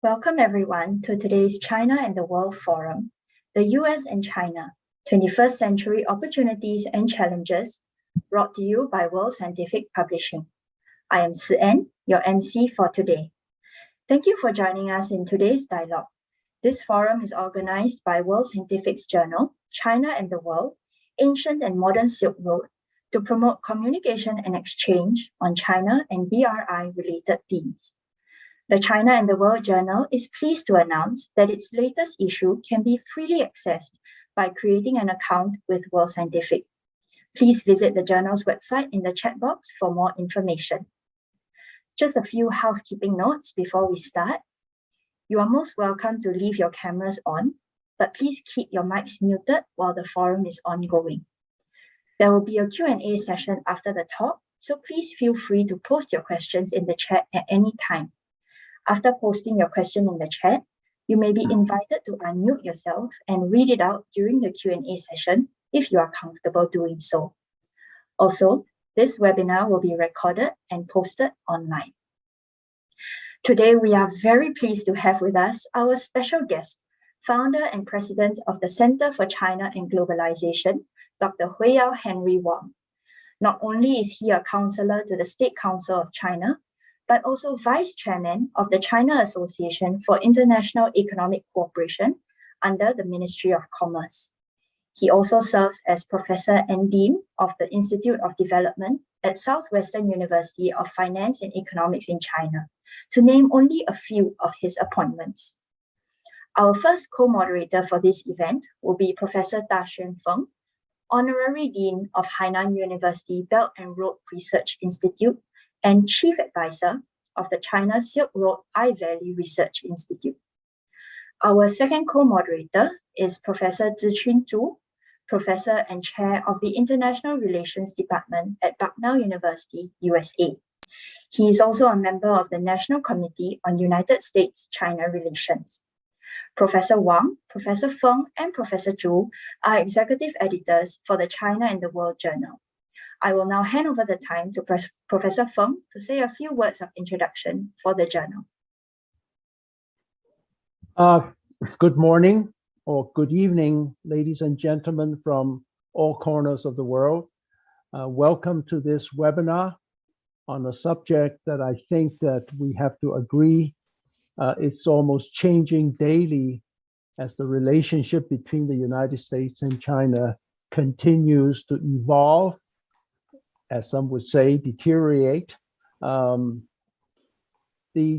Welcome everyone to today's China and the World Forum, the US and China, 21st Century Opportunities and Challenges, brought to you by World Scientific Publishing. I am Si-En, your MC for today. Thank you for joining us in today's dialogue. This forum is organized by World Scientific's journal, China and the World, Ancient and Modern Silk Road, to promote communication and exchange on China and BRI-related themes. The China and the World Journal is pleased to announce that its latest issue can be freely accessed by creating an account with World Scientific. Please visit the journal's website in the chat box for more information. Just a few housekeeping notes before we start. You are most welcome to leave your cameras on, but please keep your mics muted while the forum is ongoing. There will be a Q&A session after the talk, so please feel free to post your questions in the chat at any time. After posting your question in the chat, you may be invited to unmute yourself and read it out during the Q&A session if you are comfortable doing so. Also, this webinar will be recorded and posted online. Today, we are very pleased to have with us our special guest, founder and president of the Center for China and Globalization, Dr. Huiyao Henry Wang. Not only is he a counselor to the State Council of China, but also vice chairman of the China Association for International Economic Cooperation under the Ministry of Commerce. He also serves as professor and dean of the Institute of Development at Southwestern University of Finance and Economics in China, to name only a few of his appointments. Our first co-moderator for this event will be Professor Da-Xuan Feng, Honorary Dean of Hainan University Belt and Road Research Institute and Chief Advisor of the China Silk Road I-Valley Research Institute. Our second co-moderator is Professor Ziqun Zhu, Professor and Chair of the International Relations Department at Bucknell University, USA. He is also a member of the National Committee on United States-China Relations. Professor Wang, Professor Feng, and Professor Zhu are executive editors for the China and the World Journal. I will now hand over the time to Professor Feng to say a few words of introduction for the journal. Good morning or good evening, ladies and gentlemen from all corners of the world. Welcome to this webinar on a subject that I think that we have to agree is almost changing daily as the relationship between the United States and China continues to evolve, as some would say, deteriorate. The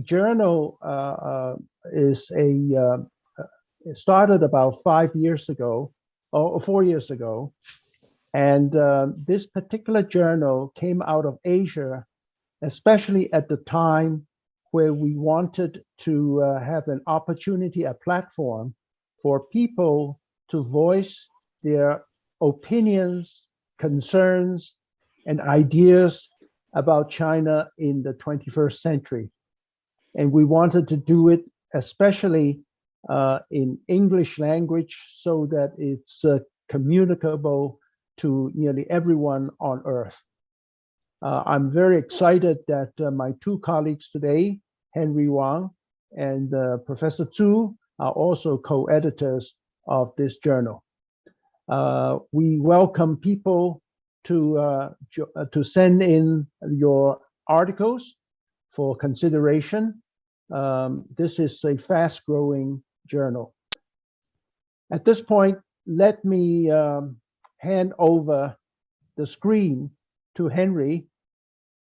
journal it started about 5 years ago, or 4 years ago, and this particular journal came out of Asia, especially at the time where we wanted to have an opportunity, a platform for people to voice their opinions, concerns, and ideas about China in the 21st century. And we wanted to do it especially in English language so that it's communicable to nearly everyone on earth. I'm very excited that my two colleagues today, Henry Wang and Professor Zhu, are also co-editors of this journal. We welcome people to send in your articles for consideration. This is a fast-growing journal. At this point, let me hand over the screen to Henry,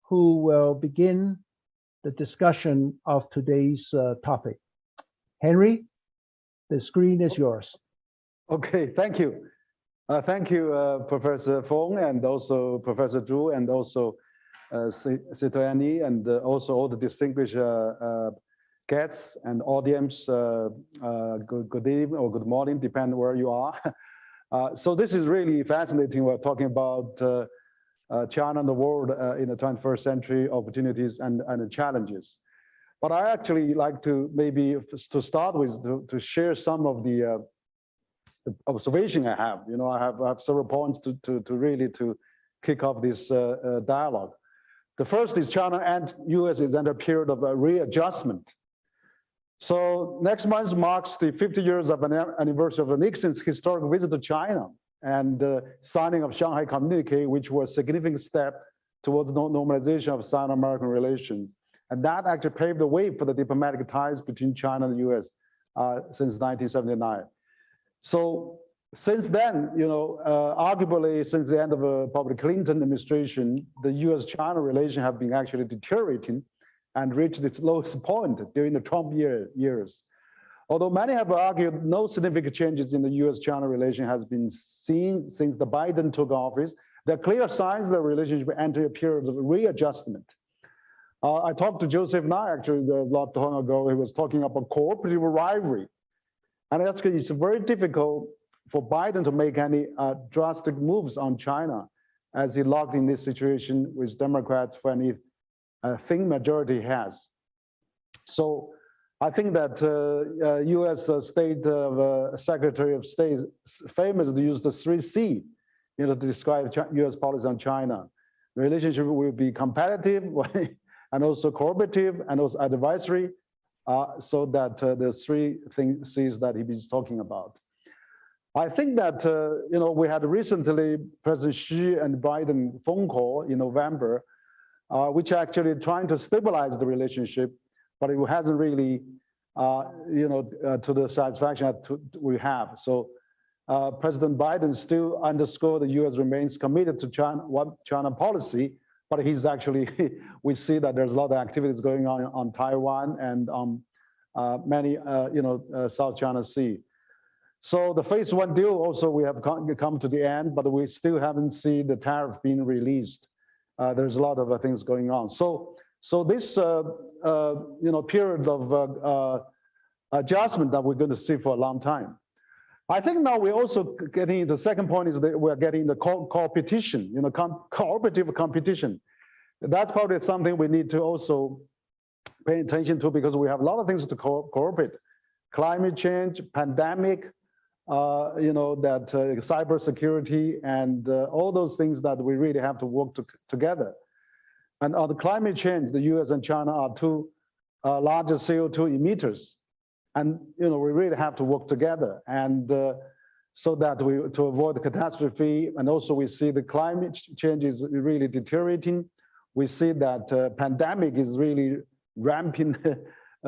who will begin the discussion of today's topic. Henry, the screen is yours. Okay, thank you. Thank you, Professor Feng, and also Professor Zhu, and also Citoyenne, and also all the distinguished guests and audience. Good evening or good morning, depending where you are. So this is really fascinating. We're talking about China and the world in the 21st century, opportunities and the challenges. But I actually like to maybe to start with to share some of the observation I have. You know, I have several points to really kick off this dialogue. The first is China and US is under a period of readjustment. So next month marks the 50 years of an anniversary of Nixon's historic visit to China and signing of Shanghai Communique, which was a significant step towards normalization of Sino-American relations. And that actually paved the way for the diplomatic ties between China and the US since 1979. So since then, arguably since the end of the probably Clinton administration, the US-China relation have been actually deteriorating and reached its lowest point during the Trump years. Although many have argued no significant changes in the US-China relation has been seen since the Biden took office, there are clear signs the relationship entered a period of readjustment. I talked to Joseph Nye actually not long ago. He was talking about cooperative rivalry. And actually it's very difficult for Biden to make any drastic moves on China as he locked in this situation with Democrats for any thin majority has. So I think that US State Secretary of State famously used the 3C to describe US policy on China. The relationship will be competitive and also cooperative and also advisory, so that the three C's that he was talking about. I think that, we had recently President Xi and Biden phone call in November, which actually trying to stabilize the relationship, but it hasn't really, to the satisfaction that we have. So President Biden still underscored the US remains committed to China policy, but he's actually, we see that there's a lot of activities going on Taiwan and many, South China Sea. So the phase one deal also, we have come to the end, but we still haven't seen the tariff being released. There's a lot of things going on. So this, period of adjustment that we're going to see for a long time. I think now we're also getting, the second point is that we're getting the competition, cooperative competition. That's probably something we need to also pay attention to because we have a lot of things to cooperate. Climate change, pandemic, cybersecurity and all those things that we really have to work together. And on the climate change, the US and China are two largest CO2 emitters. And we really have to work together and so that to avoid the catastrophe. And also we see the climate change is really deteriorating. We see that pandemic is really ramping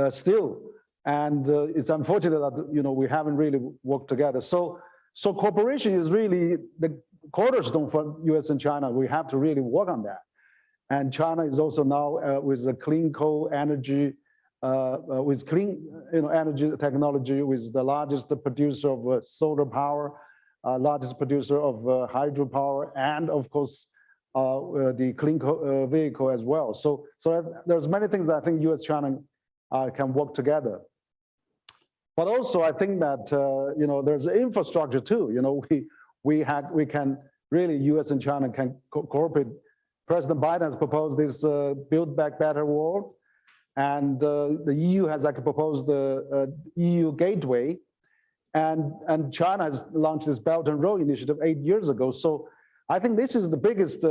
still. And it's unfortunate that we haven't really worked together. So cooperation is really the cornerstone for US and China. We have to really work on that. And China is also now with the clean coal energy, with clean energy technology, with the largest producer of solar power, largest producer of hydropower, and of course the clean vehicle as well. So there's many things that I think US China can work together. But also I think that there's infrastructure too. We can really US and China can cooperate. President Biden has proposed this Build Back Better world. And the EU has actually proposed the EU Gateway, and China has launched this Belt and Road Initiative 8 years ago. So I think this is the biggest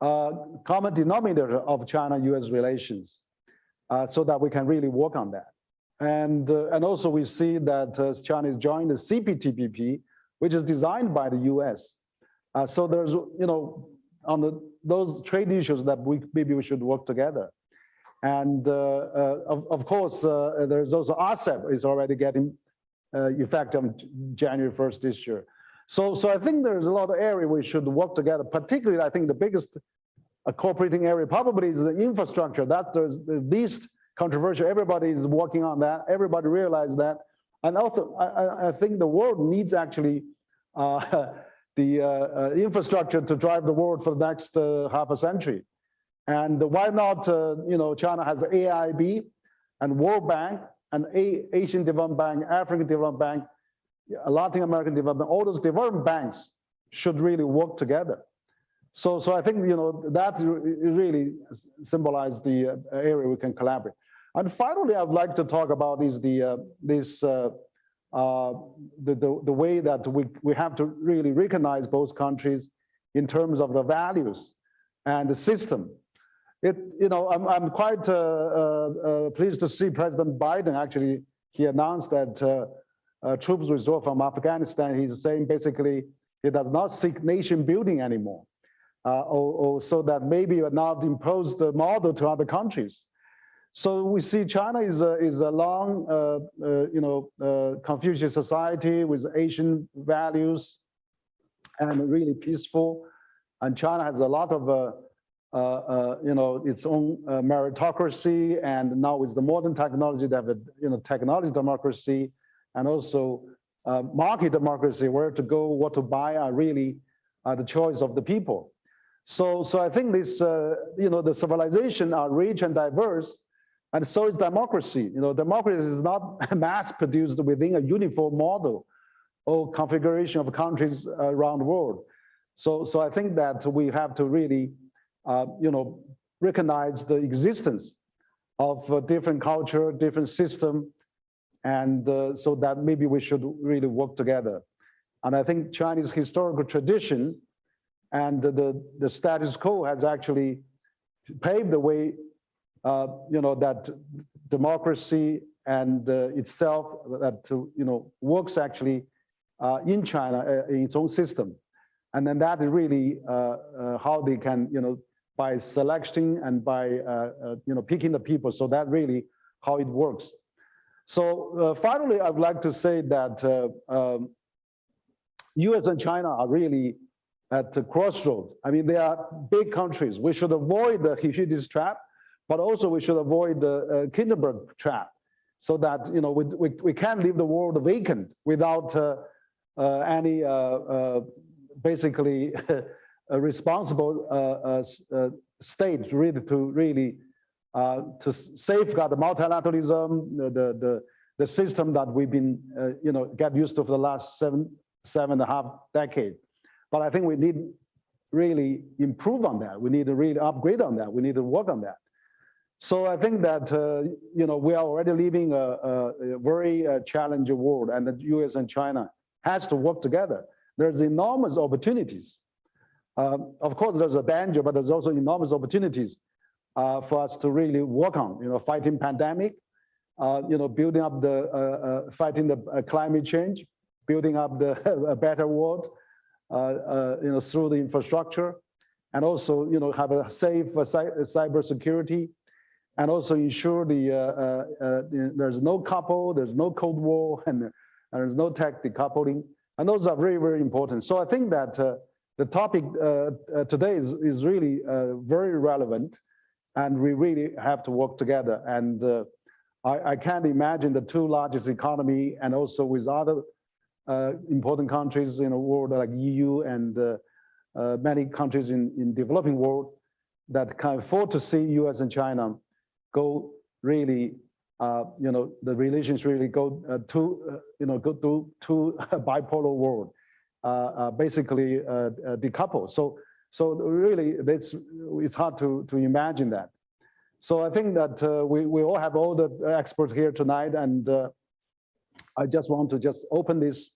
common denominator of China-US relations, so that we can really work on that. And also we see that China is joining the CPTPP, which is designed by the US. So there's, on those trade issues that maybe we should work together. And of course, there's also RCEP is already getting effect on January 1st this year. So I think there's a lot of area we should work together. Particularly, I think the biggest cooperating area probably is the infrastructure. That's the least controversial. Everybody is working on that. Everybody realizes that. And also, I think the world needs actually the infrastructure to drive the world for the next half a century. And why not, China has AIIB and World Bank and Asian Development Bank, African Development Bank, Latin American Development, all those development banks should really work together. So I think, that really symbolizes the area we can collaborate. And finally, I'd like to talk about is the way that we have to really recognize both countries in terms of the values and the system. I'm quite pleased to see President Biden actually, he announced that troops withdraw from Afghanistan. He's saying basically he does not seek nation building anymore, or so that maybe you not impose the model to other countries. So we see China is a long, Confucius society with Asian values and really peaceful. And China has a lot of, its own meritocracy, and now with the modern technology, they have a, technology democracy, and also market democracy, where to go, what to buy are really the choice of the people. So I think this, the civilization are rich and diverse, and so is democracy. Democracy is not mass-produced within a uniform model or configuration of countries around the world. So I think that we have to really, recognize the existence of different culture, different system, and so that maybe we should really work together. And I think Chinese historical tradition and the status quo has actually paved the way, that democracy and itself that works actually in China in its own system, and then that is really how they can by selecting and by picking the people. So that really how it works. So finally, I'd like to say that U.S. and China are really at the crossroads. I mean, they are big countries. We should avoid the Thucydides trap, but also we should avoid the Hindenburg trap, so that we can't leave the world vacant without any basically a responsible state really to safeguard the multilateralism, the system that we've been get used to for the last seven and a half decades. But I think we need really improve on that. We need to really upgrade on that. We need to work on that. So I think that we are already living a very challenging world, and the U.S. and China has to work together. There's enormous opportunities. Of course, there's a danger, but there's also enormous opportunities for us to really work on. Fighting pandemic, building up the fighting the climate change, building up a better world, through the infrastructure, and also have a safe cyber security, and also ensure there's no couple, there's no Cold War, and there's no tech decoupling, and those are very, very important. So I think that the topic today is really very relevant, and we really have to work together. And I can't imagine the two largest economy, and also with other important countries in the world like EU and many countries in developing world that can afford to see US and China go really, the relations really go to a bipolar world, basically decouple. So really, it's hard to imagine that. So I think that we all have all the experts here tonight, and I just want to open this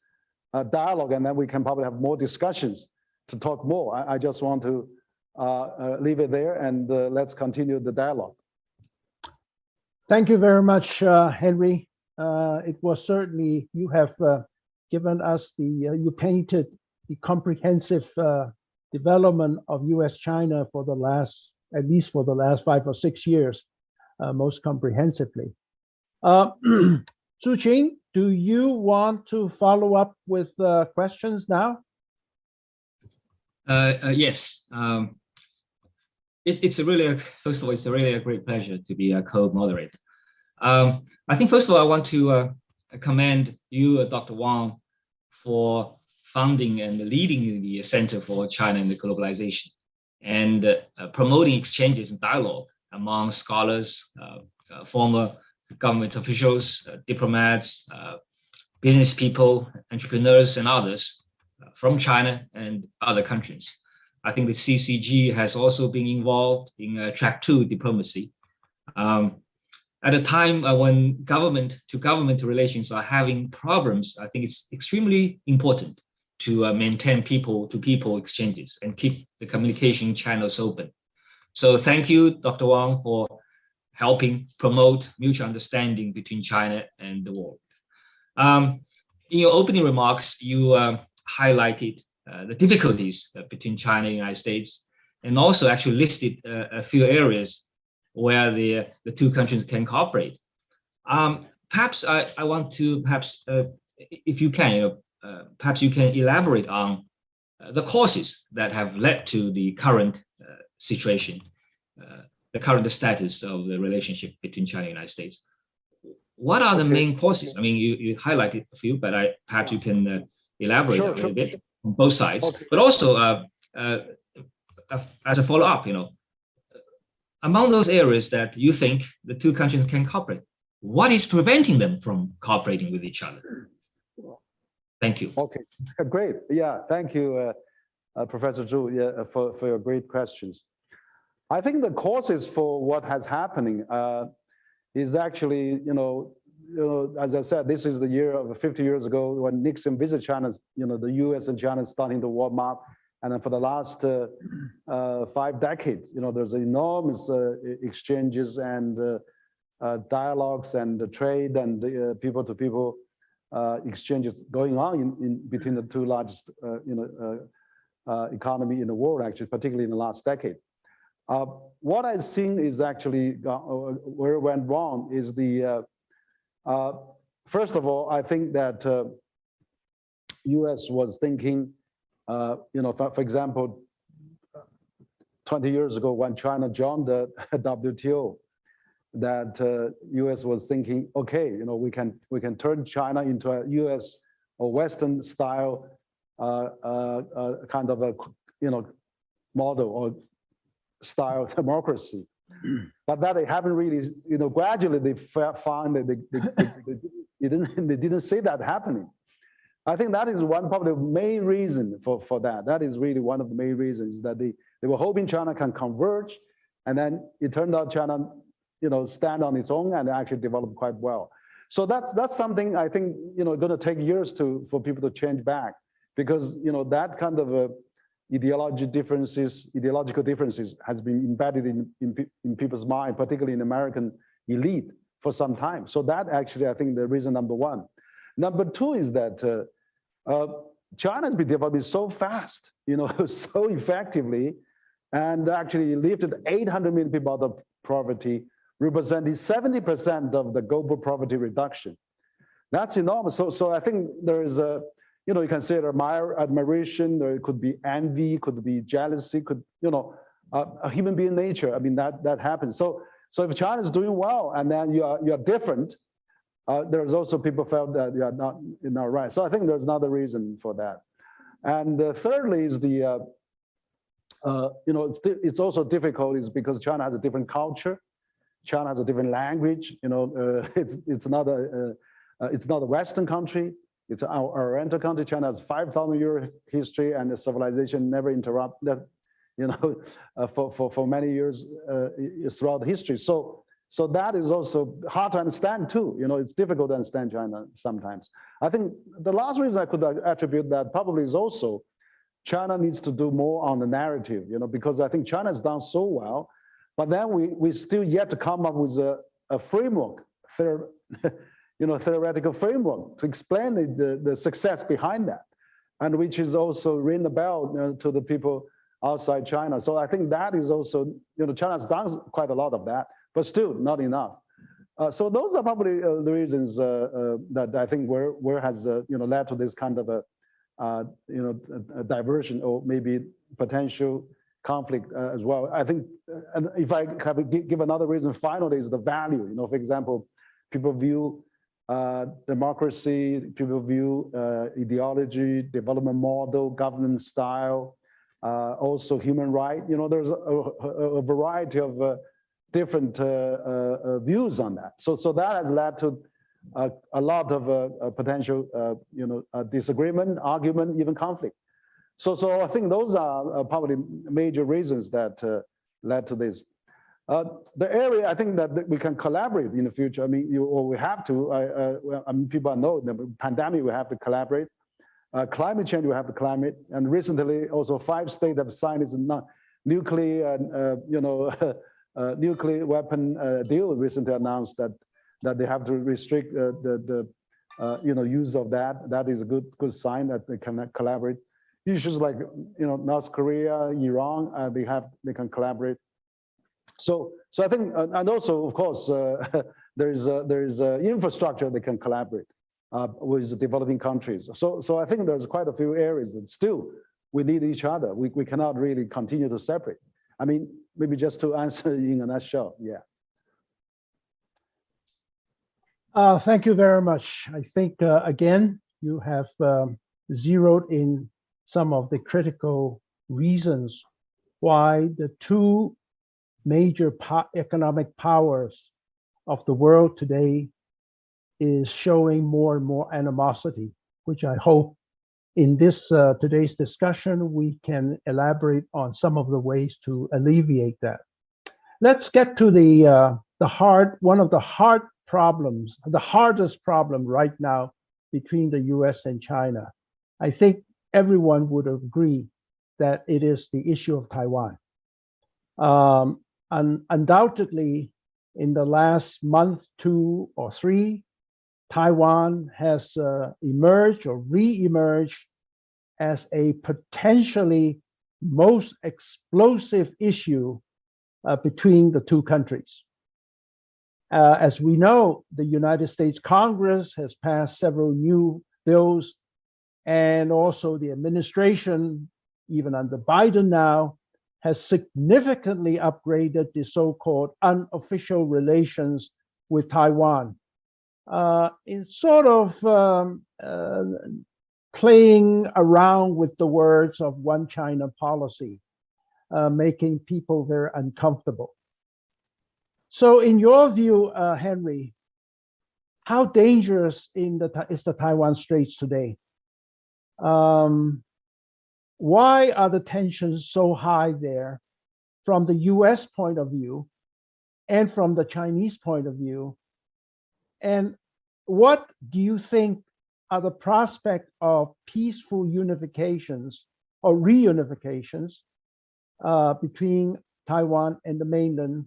dialogue, and then we can probably have more discussions to talk more. I just want to leave it there, and let's continue the dialogue. Thank you very much, Henry. It was certainly, you have given us you painted the comprehensive development of US-China for the last, at least for the last 5 or 6 years, most comprehensively. Zuqing, do you want to follow up with questions now? Yes. It's a really, first of all, it's a really a great pleasure to be a co-moderator. I think first of all, I want to commend you, Dr. Wang, for founding and leading the Center for China and Globalization, and promoting exchanges and dialogue among scholars, former government officials, diplomats, business people, entrepreneurs, and others from China and other countries. I think the CCG has also been involved in track 2 diplomacy. At a time when government-to-government relations are having problems, I think it's extremely important to maintain people-to-people exchanges and keep the communication channels open. So thank you, Dr. Wang, for helping promote mutual understanding between China and the world. In your opening remarks, you highlighted the difficulties between China and the United States, and also actually listed a few areas where the two countries can cooperate. Perhaps I want to, if you can, perhaps you can elaborate on the causes that have led to the current situation, the current status of the relationship between China and the United States. What are the main causes? I mean, you highlighted a few, but perhaps you can elaborate a little bit on both sides. But also, as a follow-up, among those areas that you think the two countries can cooperate, what is preventing them from cooperating with each other? Thank you. Okay, great. Yeah, thank you, Professor Zhu, for your great questions. I think the causes for what has happening is actually, as I said, this is the year of 50 years ago when Nixon visited China. The U.S. and China starting to warm up, and then for the last 5 decades, there's enormous exchanges and dialogues and trade and people-to-people exchanges going on in between the two largest, economy in the world, actually, particularly in the last decade. What I've seen is actually where it went wrong is first of all, I think that U.S. was thinking, for example, 20 years ago when China joined the WTO, that U.S. was thinking, okay, we can turn China into a U.S. or Western style kind of a model or style democracy, but that they haven't really, gradually they found that they didn't see that happening. I think that is one probably the main reason for that. That is really one of the main reasons that they were hoping China can converge, and then it turned out China, stand on its own and actually develop quite well. So that's something I think, going to take years for people to change back, because that kind of ideological differences has been embedded in people's mind, particularly in American elite, for some time. So that actually, I think, the reason number one. Number two is that China has been developing so fast, so effectively, and actually lifted 800 million people out of poverty, representing 70% of the global poverty reduction. That's enormous. So I think there is you can say admiration, there could be envy, could be jealousy, could, a human being nature. I mean, that happens. So if China is doing well and then you are different, there's also people felt that you are not right. So I think there's another reason for that. And thirdly is it's also difficult is because China has a different culture. China has a different language. It's not a Western country. It's our Oriental country. China has 5,000-year history, and the civilization never interrupted, for many years throughout history. So that is also hard to understand too. It's difficult to understand China sometimes. I think the last reason I could attribute that probably is also China needs to do more on the narrative, because I think China has done so well, but then we still yet to come up with a framework, theoretical framework to explain the success behind that, and which is also ring the bell to the people outside China. So I think that is also, China has done quite a lot of that, but still not enough. So those are probably the reasons that I think where has led to this kind of a diversion or maybe potential conflict as well. I think, and if I have to give another reason, finally, is the value. For example, people view democracy, people view ideology, development model, governance style, also human rights. There's a variety of different views on that. So that has led to a lot of potential, disagreement, argument, even conflict. So I think those are probably major reasons that led to this. The area I think that we can collaborate in the future. I mean, we have to. People know the pandemic. We have to collaborate. Climate change. We have to climate. And recently, also 5 states have signed this nuclear, nuclear weapon deal recently announced that they have to restrict the use of that. That is a good sign that they can collaborate. Issues like North Korea, Iran, they can collaborate. So I think, and also of course there is infrastructure they can collaborate with developing countries. So I think there's quite a few areas that still we need each other. We cannot really continue to separate. I mean, maybe just to answer in a nutshell, yeah. Thank you very much. I think, again, you have zeroed in some of the critical reasons why the two major economic powers of the world today is showing more and more animosity, which I hope in this today's discussion, we can elaborate on some of the ways to alleviate that. Let's get to one of the hard problems, the hardest problem right now between the US and China. I think everyone would agree that it is the issue of Taiwan. Undoubtedly, in the last month, 2 or 3, Taiwan has emerged or re-emerged as a potentially most explosive issue between the two countries. As we know, the United States Congress has passed several new bills, and also the administration, even under Biden now, has significantly upgraded the so-called unofficial relations with Taiwan. In sort of playing around with the words of one China policy, making people very uncomfortable. So in your view, Henry, how dangerous is the Taiwan Straits today? Why are the tensions so high there from the US point of view and from the Chinese point of view? And what do you think are the prospects of peaceful unifications or reunifications between Taiwan and the mainland?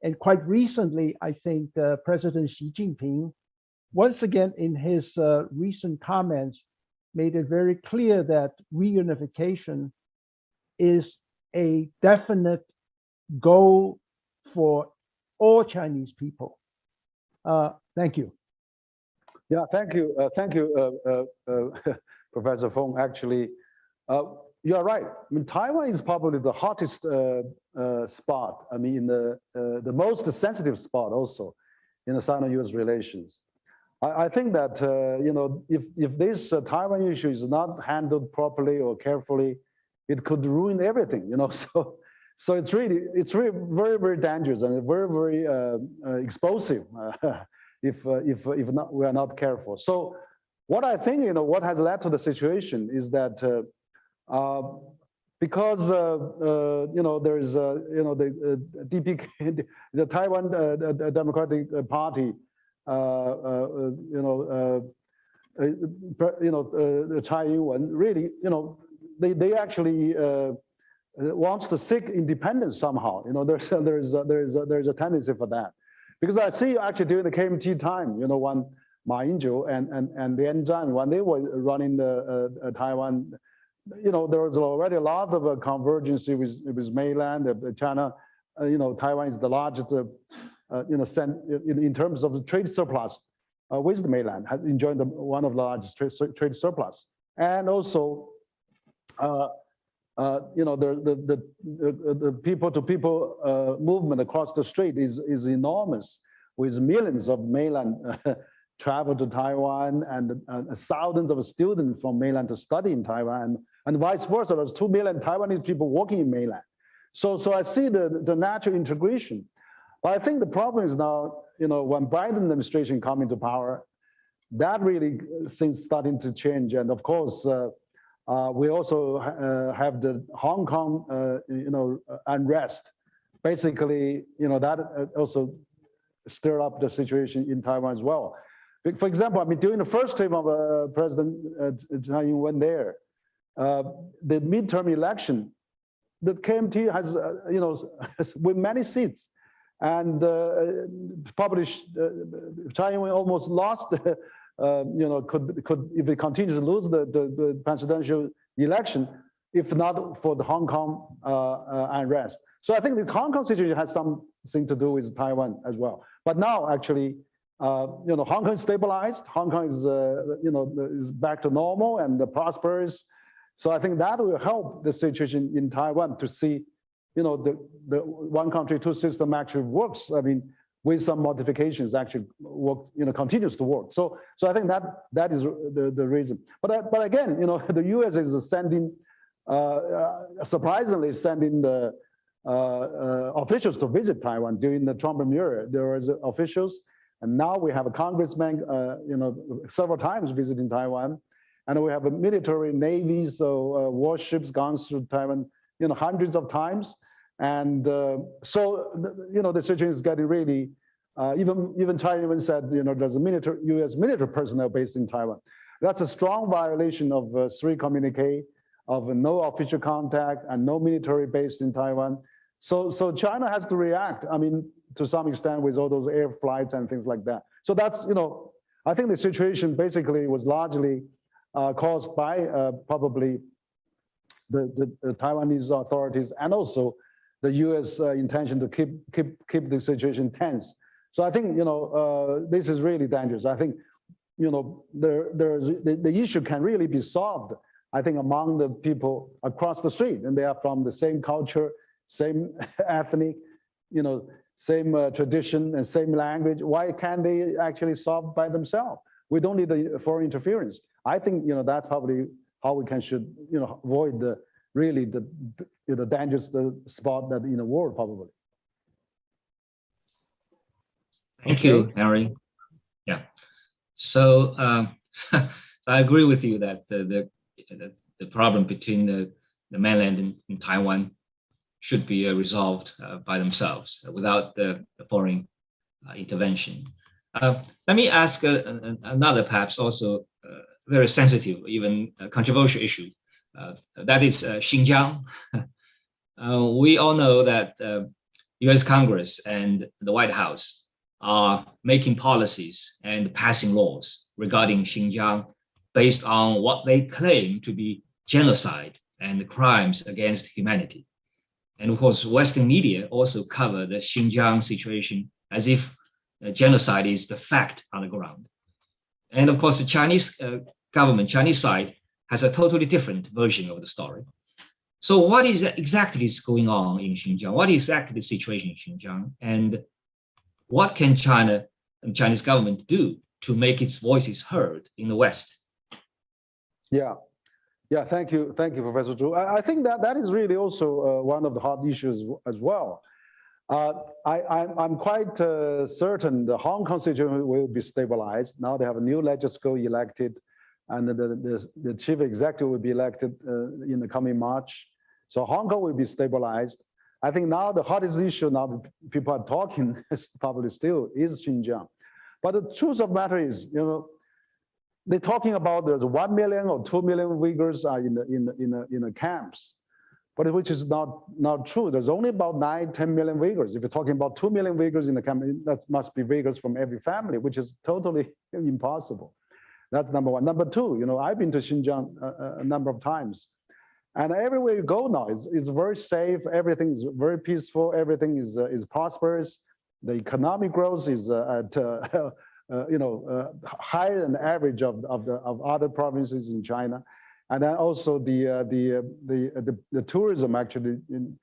And quite recently, I think President Xi Jinping, once again in his recent comments, made it very clear that reunification is a definite goal for all Chinese people. Thank you. Yeah, thank you, Professor Fong. Actually, you are right. I mean, Taiwan is probably the hottest spot. I mean, the most sensitive spot also in the Sino-US relations. I think that if this Taiwan issue is not handled properly or carefully, it could ruin everything. So it's really very, very dangerous and very, very explosive if we are not careful. So what I think, what has led to the situation is that because there is the DPK, the Taiwan Democratic Party, China Yuan really, they actually wants to seek independence somehow. There's a tendency for that, because I see actually during the KMT time, when Ma Ying-jeou and Lian Zhan, when they were running the Taiwan, there was already a lot of convergence with mainland. China, Taiwan is the largest, in terms of the trade surplus with the mainland, has enjoyed one of the largest trade surplus, and also, the people-to-people movement across the strait is enormous, with millions of mainland travel to Taiwan and thousands of students from mainland to study in Taiwan, and vice versa. There's 2 million Taiwanese people working in mainland. So I see the natural integration. But I think the problem is now, when Biden administration come into power, that really things starting to change. And of course, we also have the Hong Kong, unrest. Basically, that also stirred up the situation in Taiwan as well. For example, I mean, during the first term of President Tsai Ing-wen there, the midterm election, the KMT has, with many seats, and published, Taiwan almost lost, could if it continues to lose the presidential election, if not for the Hong Kong unrest. So I think this Hong Kong situation has something to do with Taiwan as well. But now, actually, Hong Kong is stabilized. Hong Kong is, is back to normal and prosperous. So I think that will help the situation in Taiwan to see, the one country, two system actually works. I mean, with some modifications, actually work, continues to work. So I think that is the reason. But again, the U.S. is sending, surprisingly sending the officials to visit Taiwan during the Trump era. There was officials, and now we have a congressman, several times visiting Taiwan, and we have a military navy, so warships gone through Taiwan, hundreds of times, and so the situation is getting really. Even Taiwan said, there's a U.S. military personnel based in Taiwan. That's a strong violation of 3 communique of no official contact and no military based in Taiwan. So China has to react. I mean, to some extent with all those air flights and things like that. So that's, I think the situation basically was largely caused by probably the Taiwanese authorities and also the U.S. intention to keep the situation tense. So I think, this is really dangerous. I think, the issue can really be solved, I think, among the people across the street, and they are from the same culture, same ethnic, same tradition and same language. Why can't they actually solve by themselves? We don't need the foreign interference. I think, that's probably how we should, avoid the dangerous spot that in the world probably. Thank you, Henry. Yeah. So I agree with you that the problem between the mainland and Taiwan should be resolved by themselves without the foreign intervention. Let me ask another, perhaps also very sensitive, even controversial issue. That is Xinjiang. We all know that U.S. Congress and the White House are making policies and passing laws regarding Xinjiang based on what they claim to be genocide and crimes against humanity. And of course, Western media also cover the Xinjiang situation as if genocide is the fact on the ground. And of course, the Chinese government, Chinese side, has a totally different version of the story. So what is exactly going on in Xinjiang? What is exactly the situation in Xinjiang? And what can China and Chinese government do to make its voices heard in the West? Yeah, thank you, Professor Zhu. I think that is really also one of the hot issues as well. I'm quite certain the Hong Kong situation will be stabilized. Now they have a new legislature elected, and the chief executive will be elected in the coming March. So Hong Kong will be stabilized. I think now the hottest issue now people are talking probably still is Xinjiang. But the truth of the matter is, they're talking about there's 1 million or 2 million Uyghurs are in the camps, but which is not true. There's only about 9-10 million Uyghurs. If you're talking about 2 million Uyghurs in the camp, that must be Uyghurs from every family, which is totally impossible. That's number one. Number two, I've been to Xinjiang a number of times. And everywhere you go now, it's very safe. Everything is very peaceful. Everything is prosperous. The economic growth is at higher than the average of other provinces in China, and then also the tourism actually in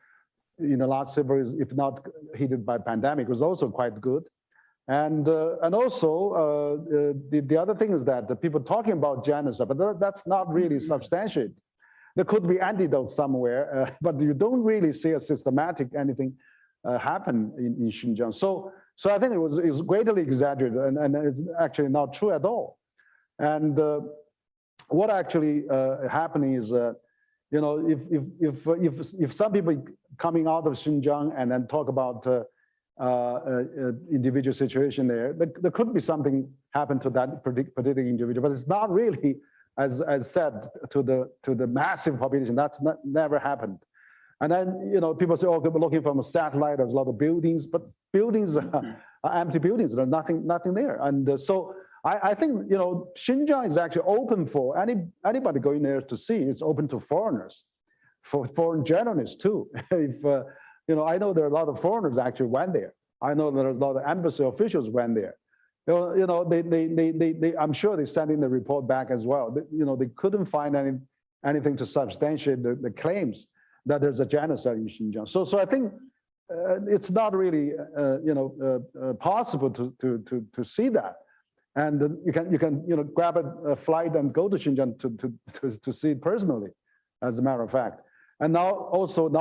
the last several years, if not hit by pandemic, was also quite good. And also the other thing is that the people talking about genocide, but that's not really substantiated. There could be antidotes somewhere, but you don't really see a systematic anything happen in Xinjiang. So I think it was greatly exaggerated, and it's actually not true at all. And what actually happening is, if some people coming out of Xinjiang and then talk about individual situation there could be something happen to that particular individual, but it's not really as said to the massive population. That's never happened. And then, people say, oh, we're looking from a satellite, there's a lot of buildings, but buildings are empty buildings, there's nothing there. And so I think, Xinjiang is actually open for anybody going there to see. It's open to foreigners, for foreign journalists too. If, I know there are a lot of foreigners actually went there. I know there are a lot of embassy officials went there. I'm sure they sent in the report back as well. They couldn't find anything to substantiate the claims that there's a genocide in Xinjiang. So I think it's not really possible to see that. And you can grab a flight and go to Xinjiang to see it personally, as a matter of fact. And now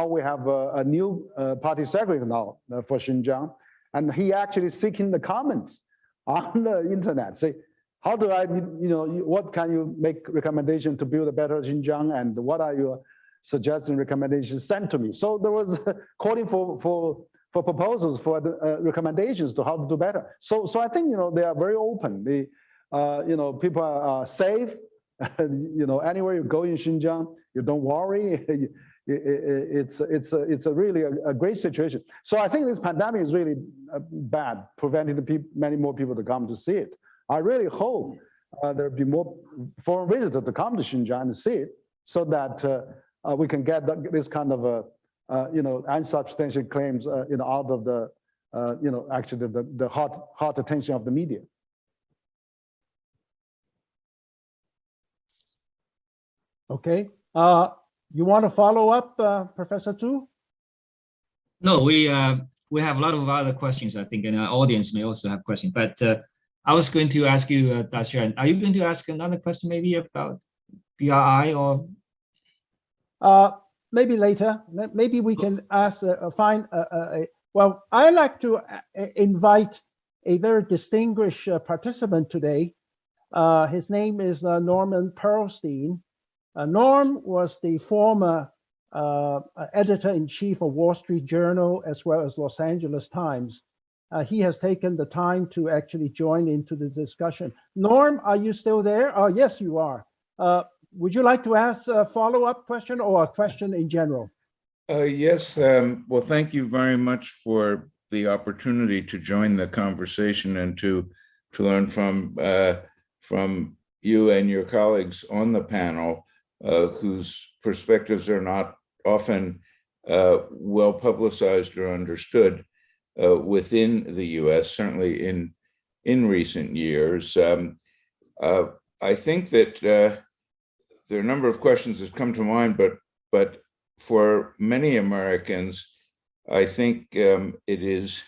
we have a new party secretary now for Xinjiang, and he actually seeking the comments on the internet. Say, how do I, what can you make recommendation to build a better Xinjiang, and what are your suggesting recommendations sent to me? So there was calling for proposals, for the recommendations to how to do better. So I think they are very open. People are safe. Anywhere you go in Xinjiang, you don't worry. It's a really a great situation. So I think this pandemic is really bad, preventing many more people to come to see it. I really hope there'll be more foreign visitors to come to Xinjiang and see it, so that we can get this kind of unsubstantiated claims out of the actually the hot attention of the media. Okay. You want to follow up, Professor Zhu? No, we have a lot of other questions, I think, and our audience may also have questions. But I was going to ask you, Dashian, are you going to ask another question maybe about BRI or? Maybe later. Maybe we can ask, well, I'd like to invite a very distinguished participant today. His name is Norman Pearlstein. Norm was the former editor-in-chief of Wall Street Journal as well as Los Angeles Times. He has taken the time to actually join into the discussion. Norm, are you still there? Oh, yes, you are. Would you like to ask a follow-up question or a question in general? Yes. Well, thank you very much for the opportunity to join the conversation and to learn from you and your colleagues on the panel, whose perspectives are not often well publicized or understood within the U.S., certainly in recent years. I think that there are a number of questions that come to mind, but for many Americans, I think it is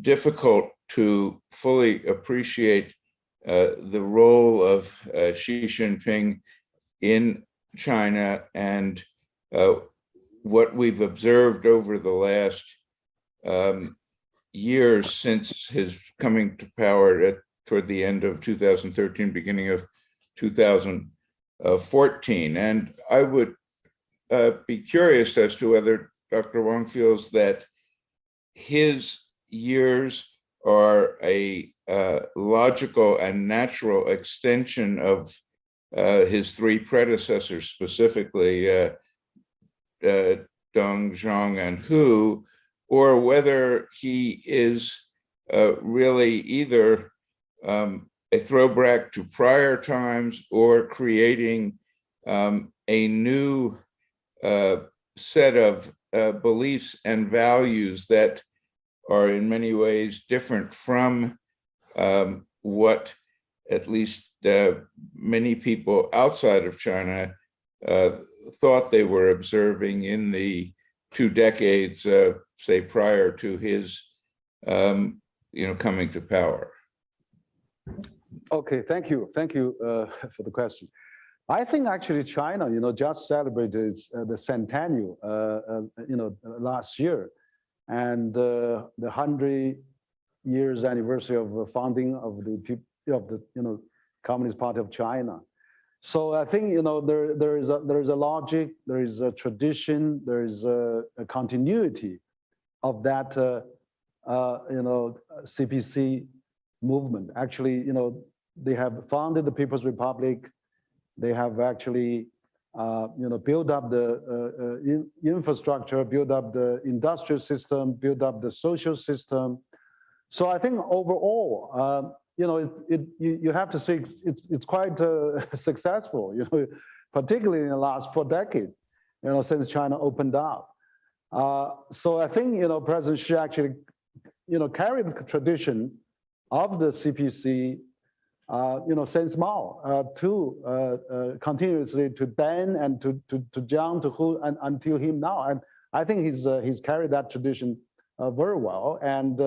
difficult to fully appreciate the role of Xi Jinping in China and what we've observed over the last years since his coming to power toward the end of 2013, beginning of 2014. And I would be curious as to whether Dr. Wang feels that his years are a logical and natural extension of his three predecessors, specifically Deng, Zhang, and Hu, or whether he is really either a throwback to prior times or creating a new set of beliefs and values that are in many ways different from what at least many people outside of China thought they were observing in the 2 decades, say, prior to his coming to power. Okay, thank you for the question. I think actually China, just celebrated the centennial, last year, and the 100 years anniversary of the founding of the Communist Party of China. So I think there is a logic, there is a tradition, there is a continuity of that CPC movement. Actually, they have founded the People's Republic. They have actually build up the infrastructure, build up the industrial system, build up the social system. So I think overall, you have to say it's quite successful, particularly in the last 4 decades, since China opened up. So I think, President Xi actually, carried the tradition of the CPC, since Mao to continuously to Deng and to Jiang, to Hu, and until him now. And I think he's carried that tradition very well. And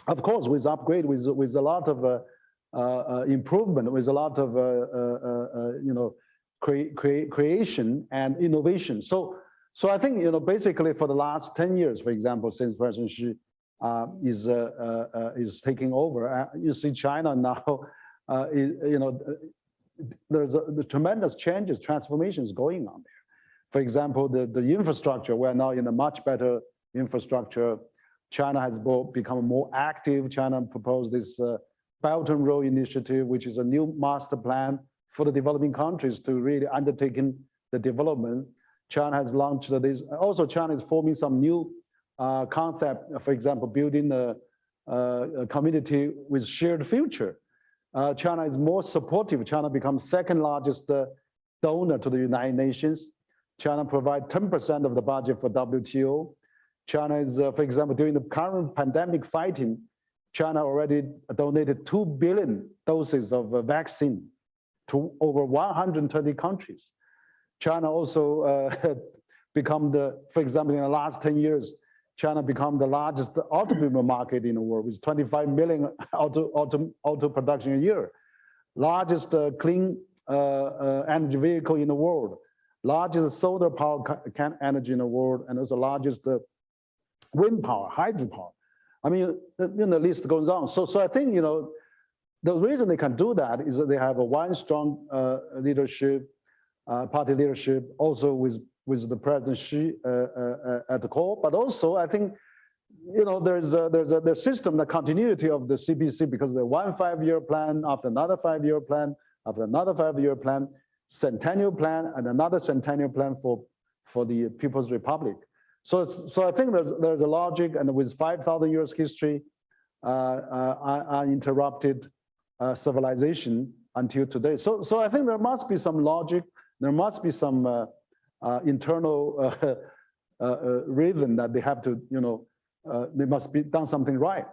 of course, with upgrade, with a lot of improvement, with a lot of creation and innovation. So I think basically for the last 10 years, for example, since President Xi is taking over, you see China now. There's the tremendous changes, transformations going on there. For example, the infrastructure, we're now in a much better infrastructure. China has become more active. China proposed this Belt and Road Initiative, which is a new master plan for the developing countries to really undertaking the development. China has launched this. Also, China is forming some new concept, for example, building a community with shared future. China is more supportive. China becomes second largest donor to the United Nations. China provides 10% of the budget for WTO. China is, for example, during the current pandemic fighting, China already donated 2 billion doses of vaccine to over 120 countries. China also become for example, in the last 10 years, China become the largest automobile market in the world with 25 million auto production a year. Largest clean energy vehicle in the world. Largest solar power energy in the world, and also largest wind power, hydropower. I mean, the list goes on. So I think, the reason they can do that is that they have a one strong leadership, party leadership, also with the President Xi at the core. But also, I think, there's a system, the continuity of the CPC, because the one 5-year plan after another 5-year plan after another 5-year plan, centennial plan, and another centennial plan for the People's Republic. So I think there's a logic, and with 5,000 years history, uninterrupted civilization until today. So I think there must be some logic. There must be some internal rhythm that they have to, they must be done something right.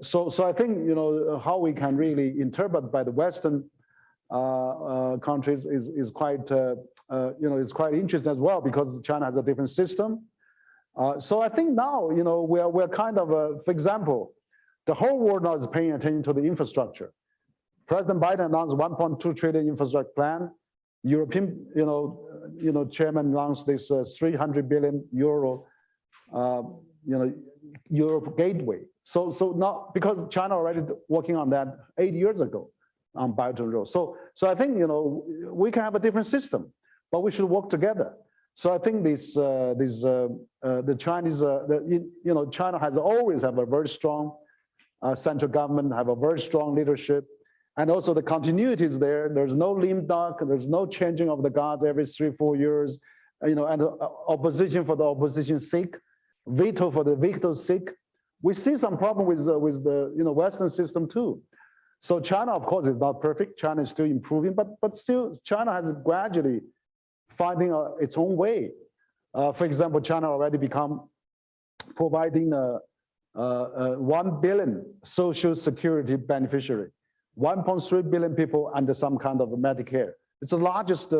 So I think, how we can really interpret by the Western countries is quite, is quite interesting as well, because China has a different system. So I think now, we're kind of, for example, the whole world now is paying attention to the infrastructure. President Biden announced 1.2 trillion infrastructure plan. European, chairman announced this 300 billion euro, Europe gateway. So now, because China already working on that 8 years ago on Belt and Road. So I think, we can have a different system, but we should work together. So I think the Chinese, China has always have a very strong central government, have a very strong leadership. And also the continuity is there. There's no lame duck. There's no changing of the guards every 3-4 years. And opposition for the opposition's sake, veto for the veto's sake. We see some problem with the Western system too. So China, of course, is not perfect. China is still improving, but still China has gradually finding its own way. For example, China already become providing 1 billion social security beneficiary. 1.3 billion people under some kind of Medicare. It's the largest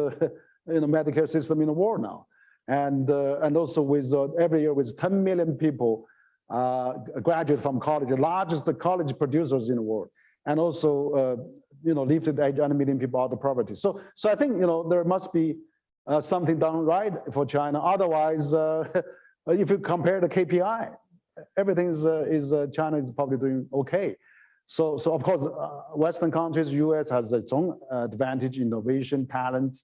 Medicare system in the world now. And also with every year with 10 million people graduate from college, the largest college producers in the world. And also, lifted 800 million people out of poverty. So I think, there must be something done right for China. Otherwise, if you compare the KPI, everything China is probably doing okay. So of course, Western countries, US has its own advantage, innovation, talent,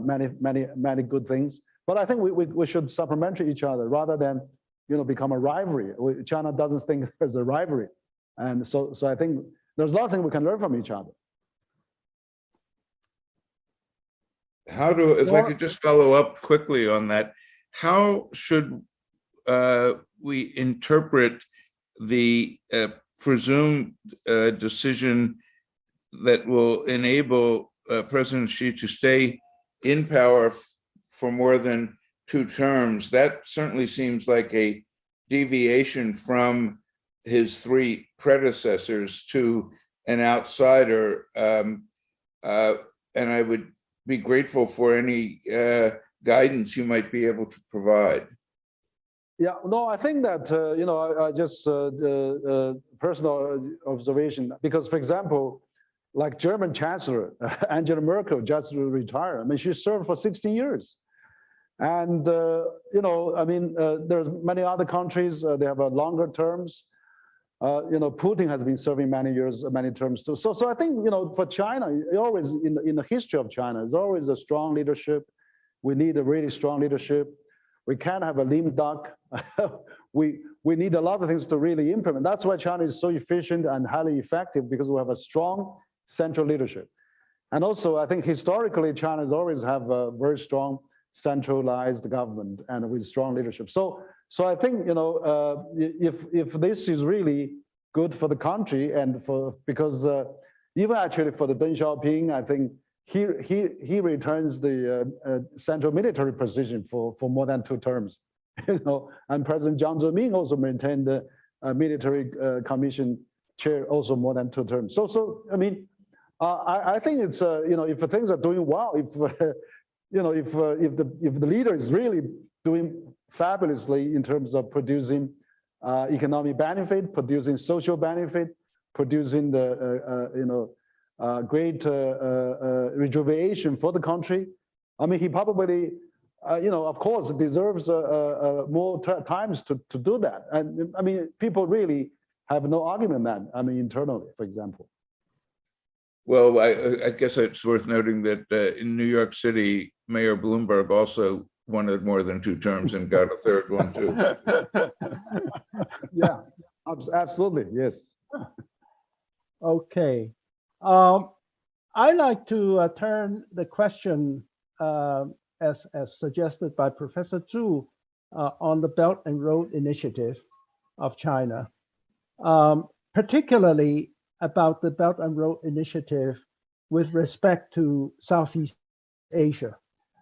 many good things. But I think we should supplement each other rather than become a rivalry. China doesn't think there's a rivalry, and so I think there's a lot of things we can learn from each other. if I could just follow up quickly on that, how should we interpret the presumed decision that will enable President Xi to stay in power for more than 2 terms? That certainly seems like a deviation from his 3 predecessors to an outsider. And I would be grateful for any guidance you might be able to provide. Yeah, no, I think that, I just, personal observation, because for example, like German Chancellor Angela Merkel just retired. I mean, she served for 16 years. And, there's many other countries, they have longer terms. Putin has been serving many years, many terms too. So I think, for China, always in the history of China, there's always a strong leadership. We need a really strong leadership. We can't have a lame duck. we need a lot of things to really implement. That's why China is so efficient and highly effective, because we have a strong central leadership. And also, I think historically, China has always have a very strong centralized government and with strong leadership. So I think, if this is really good for the country and because even actually for the Deng Xiaoping, I think he returns the central military position for more than 2 terms, and President Jiang Zemin also maintained the military commission chair also more than 2 terms. So I mean, I think it's if things are doing well, if the leader is really doing fabulously in terms of producing economic benefit, producing social benefit, producing the great rejuvenation for the country. I mean, he probably, of course, deserves more times to do that. And I mean, people really have no argument that, I mean, internally, for example. Well, I guess it's worth noting that in New York City, Mayor Bloomberg also wanted more than 2 terms and got a 3rd one too. Yeah, absolutely, yes. Okay. I like to turn the question, as suggested by Professor Zhu, on the Belt and Road Initiative of China, particularly about the Belt and Road Initiative with respect to Southeast Asia.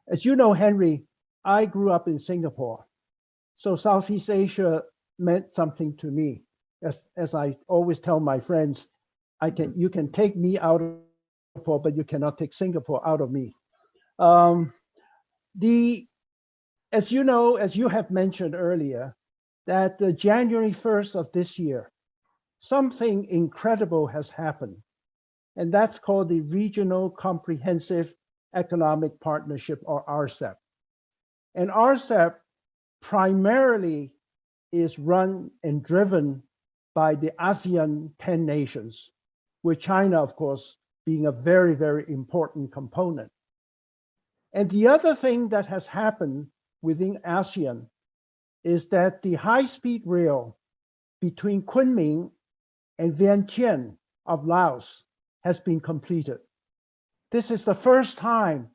As you know, Henry, I grew up in Singapore, so Southeast Asia meant something to me. As I always tell my friends, you can take me out of Singapore, but you cannot take Singapore out of me. As you know, as you have mentioned earlier, that January 1st of this year, something incredible has happened, and that's called the Regional Comprehensive Economic Partnership, or RCEP. And RCEP primarily is run and driven by the ASEAN 10 nations, with China, of course, being a very, very important component. And the other thing that has happened within ASEAN is that the high-speed rail between Kunming and Vientiane of Laos has been completed. This is the first time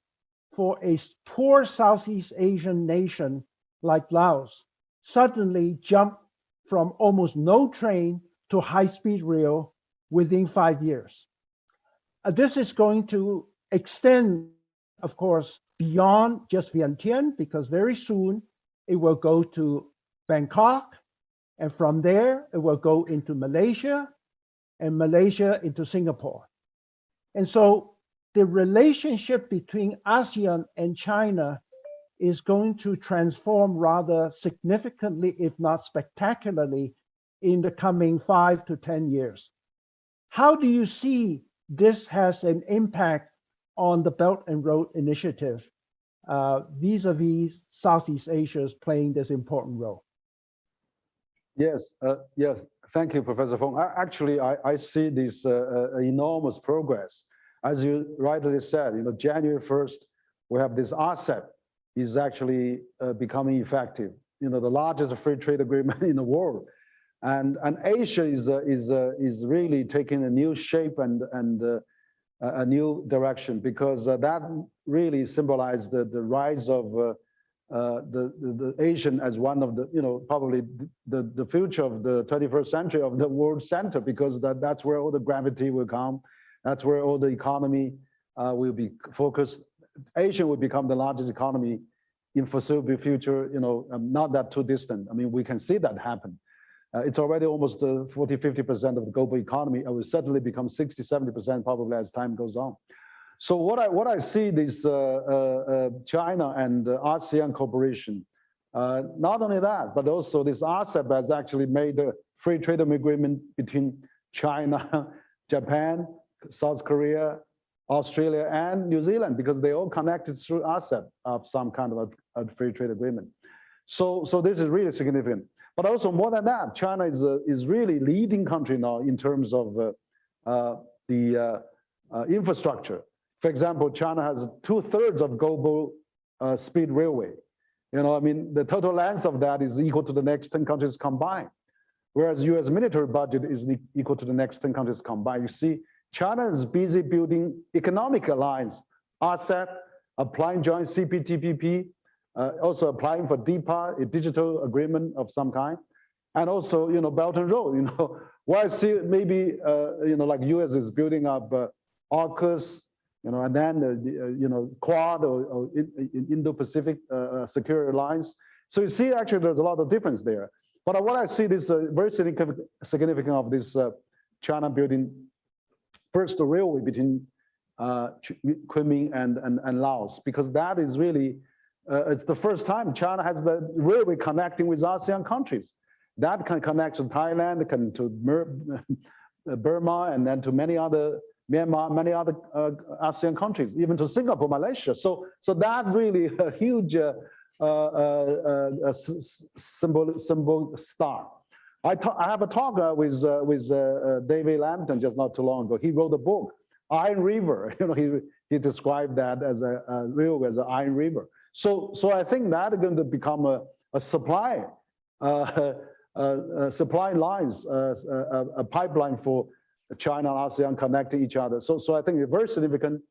for a poor Southeast Asian nation like Laos suddenly jump from almost no train to high-speed rail within 5 years. This is going to extend, of course, beyond just Vientiane, because very soon it will go to Bangkok, and from there it will go into Malaysia, and Malaysia into Singapore. And so the relationship between ASEAN and China is going to transform rather significantly, if not spectacularly, in the coming 5 to 10 years. How do you see this has an impact on the Belt and Road Initiative vis-a-vis Southeast Asia's playing this important role? Yes, yes. Thank you, Professor Fong. Actually, I see this enormous progress. As you rightly said, January 1st, we have this RCEP is actually becoming effective. The largest free trade agreement in the world, and Asia is really taking a new shape and a new direction, because that really symbolized the rise of the Asian as one of the, probably the future of the 21st century of the world center, because that's where all the gravity will come. That's where all the economy will be focused. Asia will become the largest economy in foreseeable future, not that too distant. I mean, we can see that happen. It's already almost 40, 50% of the global economy. It will certainly become 60, 70% probably as time goes on. So what I see this China and ASEAN cooperation, not only that, but also this RCEP has actually made a free trade agreement between China, Japan, South Korea, Australia, and New Zealand, because they all connected through RCEP of some kind of a free trade agreement. So this is really significant. But also more than that, China is really leading country now in terms of the infrastructure. For example, China has 2/3 of global speed railway. I mean, the total length of that is equal to the next 10 countries combined, whereas U.S. military budget is equal to the next 10 countries combined. You see, China is busy building economic alliance, RCEP, applying joint CPTPP, also applying for DIPA, a digital agreement of some kind, and also, Belt and Road. Where I see maybe, like U.S. is building up AUKUS, and then, Quad or Indo-Pacific Security Alliance. So you see, actually, there's a lot of difference there. But what I see is very significant of this China building first the railway between Kunming and Laos, because that is really, it's the first time China has the railway connecting with ASEAN countries. That can connect to Thailand, to Burma, and then to many other, Myanmar, many other ASEAN countries, even to Singapore, Malaysia. So that really a huge symbol start. I have a talk with David Lambton just not too long ago. He wrote a book, Iron River. He described that as a railway, as an Iron River. So I think that is going to become a supply lines, a pipeline for China and ASEAN connecting each other. So I think it's very significant,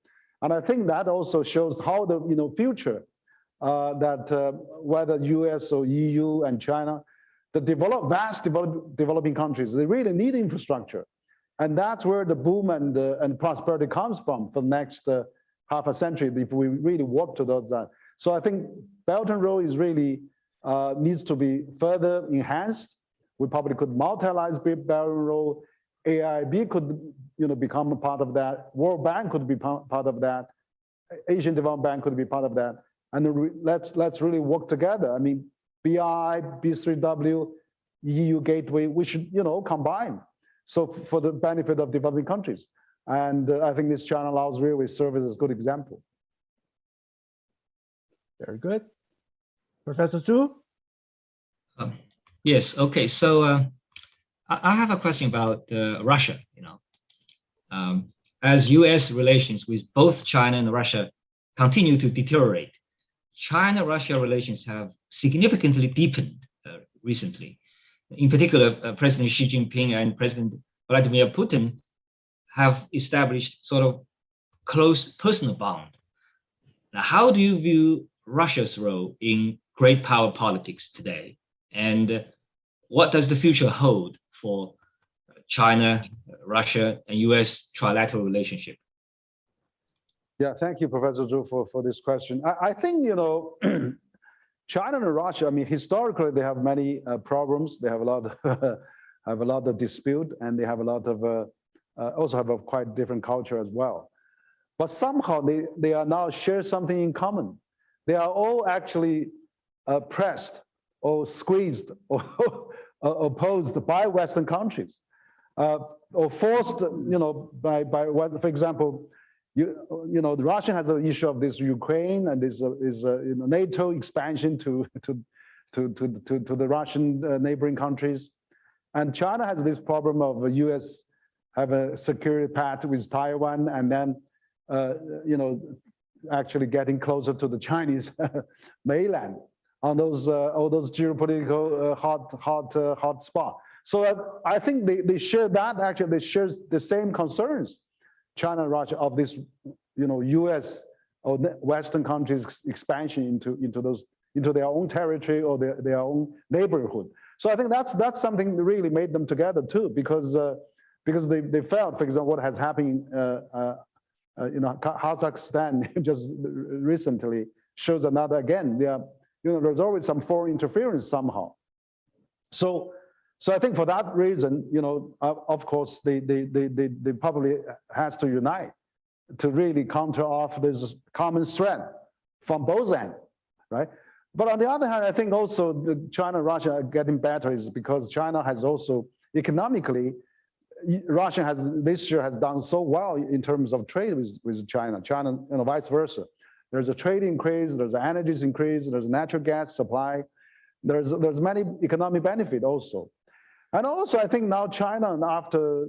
and I think that also shows how the future that whether U.S. or EU and China, the developing countries, they really need infrastructure, and that's where the boom and prosperity comes from for the next half a century if we really work towards that. So I think Belt and Road is really needs to be further enhanced. We probably could multi-license Belt and Road. AIIB could become a part of that. World Bank could be part of that. Asian Development Bank could be part of that. And let's really work together. I mean, BI, B3W, EU Gateway, we should combine. So for the benefit of developing countries. And I think this China Laos Railway service is a good example. Very good. Professor Zhu? Yes, okay. So I have a question about Russia. As US relations with both China and Russia continue to deteriorate, China-Russia relations have significantly deepened recently. In particular, President Xi Jinping and President Vladimir Putin have established sort of close personal bond. Now, how do you view Russia's role in great power politics today? And what does the future hold for China, Russia, and US trilateral relationship? Yeah, thank you, Professor Zhu, for this question. I think, China and Russia, I mean, historically, they have many problems. They have a lot of dispute, and they have a lot of, also have a quite different culture as well. But somehow they are now share something in common. They are all actually pressed or squeezed or opposed by Western countries, or forced, by for example, the Russia has an issue of this Ukraine and this NATO expansion to the Russian neighboring countries, and China has this problem of the U.S. have a security pact with Taiwan, and then actually getting closer to the Chinese mainland on those all those geopolitical hot spot. So I think they share that. Actually, they share the same concerns. China and Russia of this, U.S. or Western countries expansion into their own territory or their own neighborhood. So I think that's something that really made them together too, because they felt, for example, what has happened, Kazakhstan just recently shows another again. There's always some foreign interference somehow. So I think for that reason, of course, they probably has to unite to really counter off this common threat from both ends, right? But on the other hand, I think also China and Russia are getting better is because China has also economically, Russia this year has done so well in terms of trade with China, vice versa. There's a trade increase, there's an energy increase, there's natural gas supply, there's many economic benefit also. And also, I think now China, after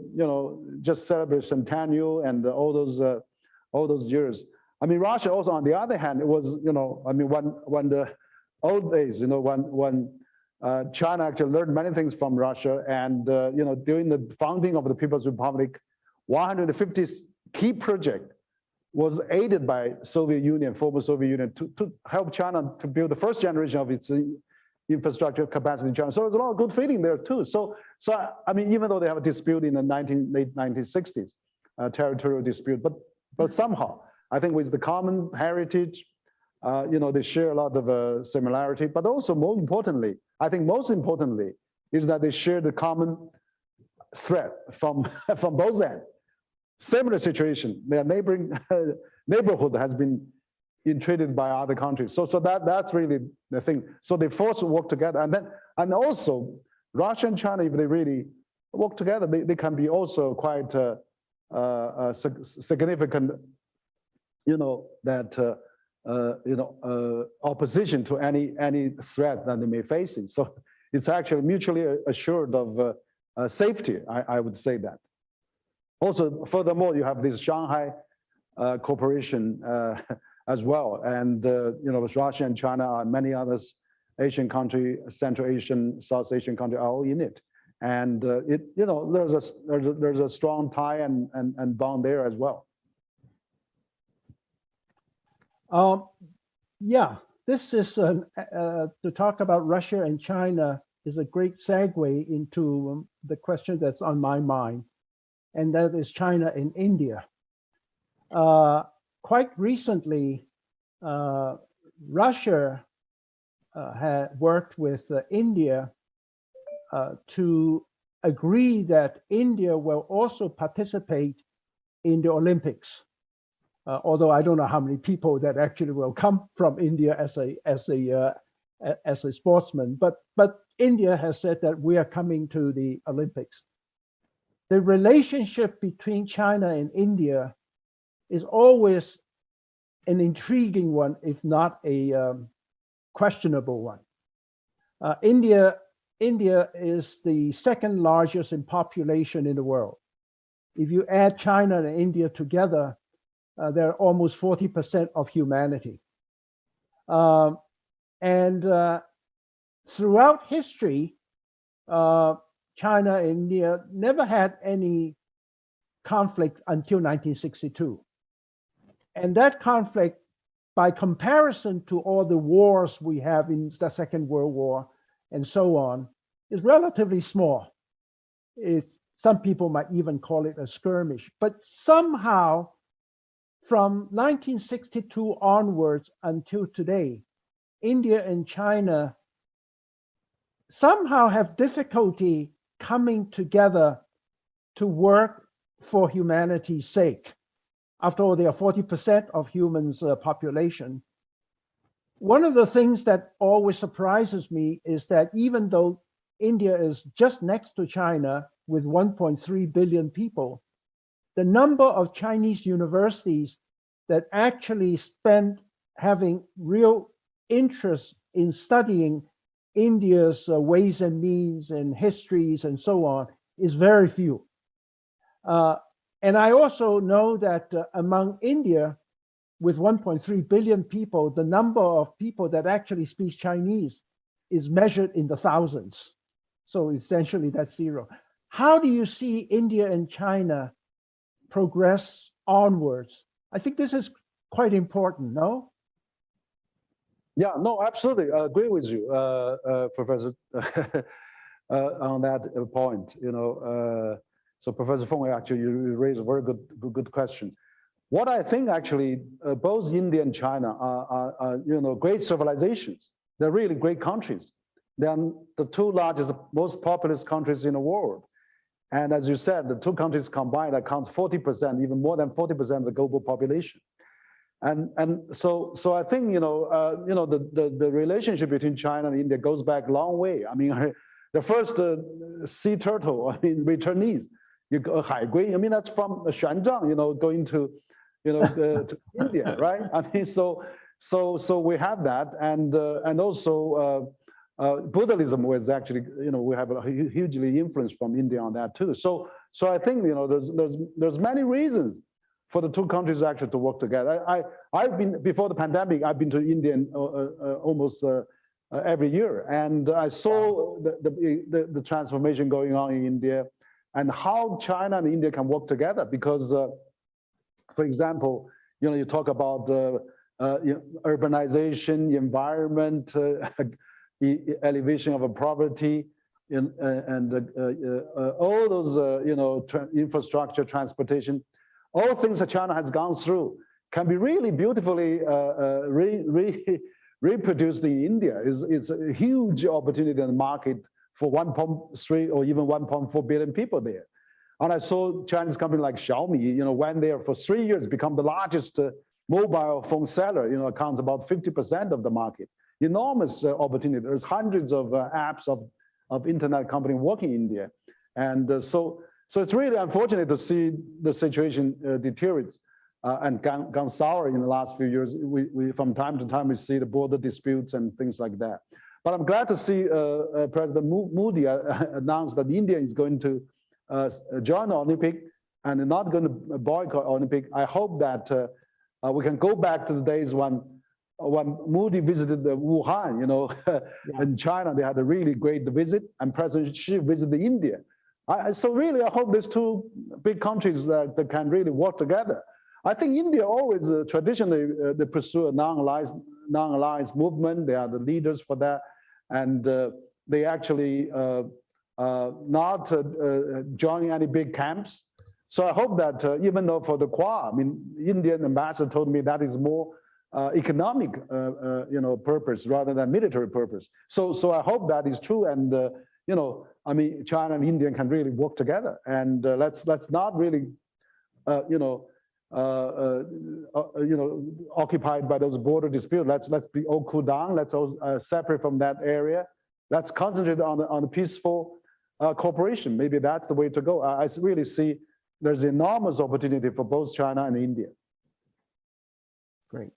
just celebrate centennial and all those years. I mean, Russia also, on the other hand, it was when the old days, when China actually learned many things from Russia, and during the founding of the People's Republic, 150 key project was aided by Soviet Union, former Soviet Union, to help China to build the first generation of its infrastructure capacity in China. So there's a lot of good feeling there too. So I mean, even though they have a dispute in the late 1960s, territorial dispute, but somehow, I think with the common heritage, they share a lot of similarity, but also more importantly, I think most importantly, is that they share the common threat from both ends. Similar situation, their neighborhood has been entreated by other countries. So that's really the thing. So they force to work together, and also Russia and China, if they really work together, they can be also quite significant, opposition to any threat that they may face. So it's actually mutually assured of safety. I would say that. Also, furthermore, you have this Shanghai Cooperation as well, and with Russia and China and many others, Asian country, Central Asian, South Asian country are all in it, and there's a strong tie and bond there as well. Yeah, this is to talk about Russia and China is a great segue into the question that's on my mind, and that is China and India. Quite recently, Russia had worked with India to agree that India will also participate in the Olympics. Although I don't know how many people that actually will come from India as a sportsman, but India has said that we are coming to the Olympics. The relationship between China and India is always an intriguing one, if not a questionable one. India is the second largest in population in the world. If you add China and India together, they're almost 40% of humanity. And throughout history, China and India never had any conflict until 1962. And that conflict, by comparison to all the wars we have in the Second World War and so on, is relatively small. Some people might even call it a skirmish. But somehow, from 1962 onwards until today, India and China somehow have difficulty coming together to work for humanity's sake. After all, they are 40% of humans' population. One of the things that always surprises me is that even though India is just next to China with 1.3 billion people, the number of Chinese universities that actually spend having real interest in studying India's ways and means and histories and so on is very few. And I also know that among India, with 1.3 billion people, the number of people that actually speak Chinese is measured in the thousands. So essentially that's zero. How do you see India and China progress onwards. I think this is quite important, no? Yeah, no, absolutely. I agree with you, Professor, on that point. So Professor Feng, actually, you raised a very good question. What I think actually, both India and China are great civilizations. They're really great countries. They're the two largest, most populous countries in the world. And as you said, the two countries combined account 40%, even more than 40% of the global population. And so I think the relationship between China and India goes back a long way. I mean, the first sea turtle, I mean, returnees, you go Haigui. I mean, that's from Xinjiang, going to to India, right? I mean, so we have that, and also Buddhism was actually, we have a hugely influence from India on that too. So I think there's many reasons for the two countries actually to work together. I've been, before the pandemic, I've been to India almost every year, and I saw the transformation going on in India, and how China and India can work together. Because, for example, you talk about urbanization, environment, elevation of poverty, and all those infrastructure, transportation, all things that China has gone through can be really beautifully reproduced in India. It's a huge opportunity in the market for 1.3 or even 1.4 billion people there. And I saw Chinese company like Xiaomi, went there for 3 years, become the largest mobile phone seller, accounts about 50% of the market. Enormous opportunity. There's hundreds of apps of internet company working in India. And so it's really unfortunate to see the situation deteriorate and gone sour in the last few years. We from time to time, we see the border disputes and things like that. But I'm glad to see President Modi announced that India is going to join the Olympic and not going to boycott Olympic. I hope that we can go back to the days when Modi visited Wuhan, in China. They had a really great visit, and President Xi visited India. So really, I hope these two big countries that can really work together. I think India always traditionally they pursue a non-alliance movement. They are the leaders for that, and they actually not joining any big camps. So I hope that even though for the Quad, I mean, Indian ambassador told me that is more economic, purpose rather than military purpose. So I hope that is true, and I mean, China and India can really work together, and let's not really, occupied by those border disputes. Let's be all cool down. Let's all separate from that area. Let's concentrate on peaceful cooperation. Maybe that's the way to go. I really see there's enormous opportunity for both China and India. Great.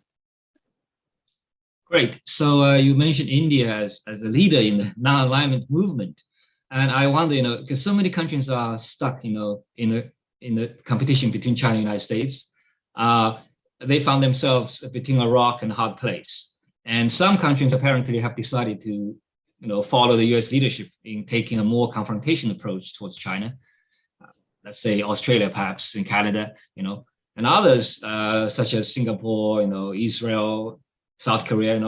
Great. So you mentioned India as a leader in the non-alignment movement, and I wonder, because so many countries are stuck, in the competition between China and the United States, they found themselves between a rock and a hard place. And some countries apparently have decided to, follow the U.S. leadership in taking a more confrontation approach towards China. Let's say Australia, perhaps, in Canada, and others such as Singapore, Israel, South Korea,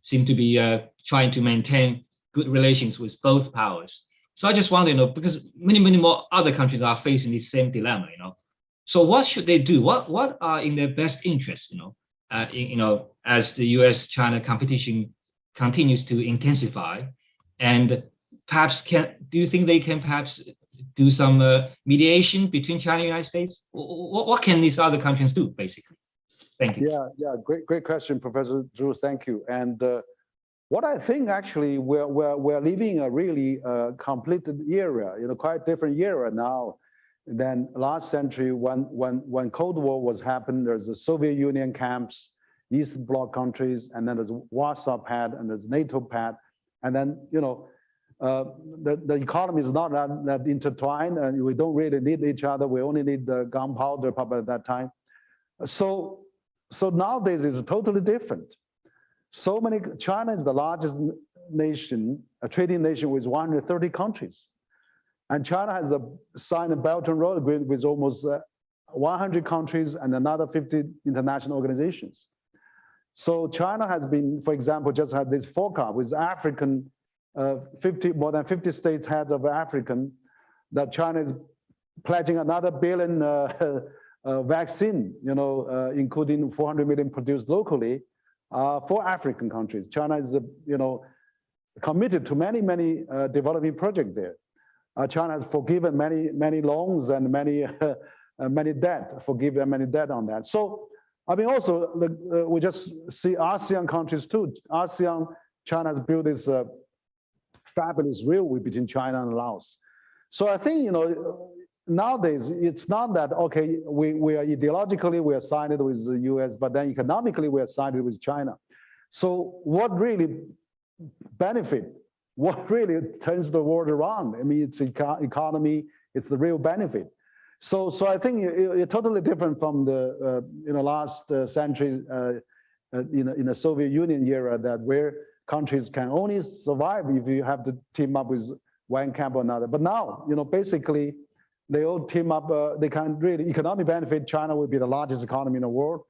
seem to be trying to maintain good relations with both powers. So I just wonder, because many more other countries are facing the same dilemma, So what should they do? What are in their best interests, as the U.S.-China competition continues to intensify, and perhaps do you think they can perhaps do some mediation between China and the United States? What can these other countries do, basically? Thank you. Yeah, great question, Professor Drew. Thank you. And what I think actually we're living a really completed era, quite different era now than last century when Cold War was happening. There's the Soviet Union camps, East Bloc countries, and then there's Warsaw Pact, and there's NATO Pact, and then the economy is not that intertwined, and we don't really need each other. We only need the gunpowder probably at that time. So nowadays it's totally different. China is the largest nation, a trading nation with 130 countries. And China has signed a Belt and Road Agreement with almost 100 countries and another 50 international organizations. So China has been, for example, just had this forecast with African, more than 50 states heads of African, that China is pledging another billion vaccine, including 400 million produced locally for African countries. China is, committed to many developing projects there. China has forgiven many loans and many debt, forgiven many debt on that. So, I mean, also we just see ASEAN countries too. ASEAN, China has built this fabulous railway between China and Laos. So I think, nowadays it's not that, okay, we are ideologically, we are sided with the US, but then economically we are sided with China. So what really benefit, what really turns the world around? I mean, it's economy, it's the real benefit. So I think it's totally different from the last century in the Soviet Union era, that where countries can only survive if you have to team up with one camp or another. But now, basically they all team up. They can really economic benefit. China will be the largest economy in the world.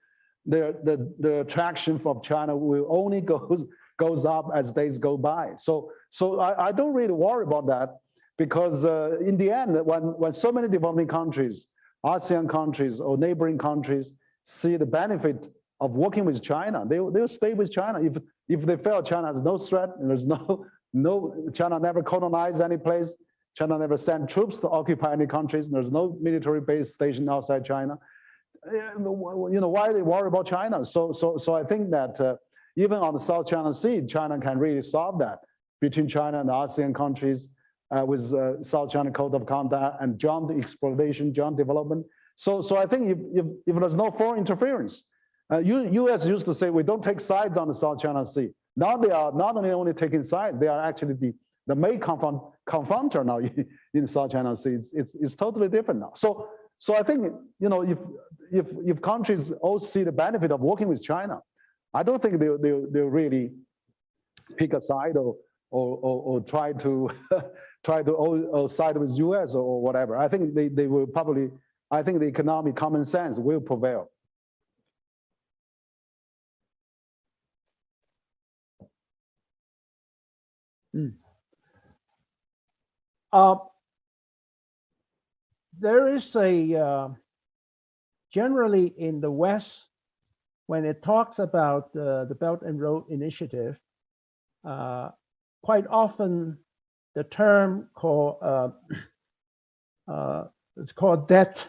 The attraction of China will only goes up as days go by. So I don't really worry about that, because in the end, when so many developing countries, ASEAN countries or neighboring countries see the benefit of working with China, they'll stay with China. If they feel China has no threat, and there's no China never colonized any place, China never sent troops to occupy any countries, there's no military base stationed outside China, why they worry about China? So I think that even on the South China Sea, China can really solve that between China and the ASEAN countries with South China Code of Conduct and joint exploration, joint development. So I think if there's no foreign interference, US used to say we don't take sides on the South China Sea. Now they are not only taking sides, they are actually the main confronter now in the South China Sea. It's totally different now. So I think if countries all see the benefit of working with China, I don't think they'll really pick a side or try to side with US or whatever. I think they will probably. I think the economic common sense will prevail. There is a generally in the West, when it talks about the Belt and Road Initiative, quite often the term it's called debt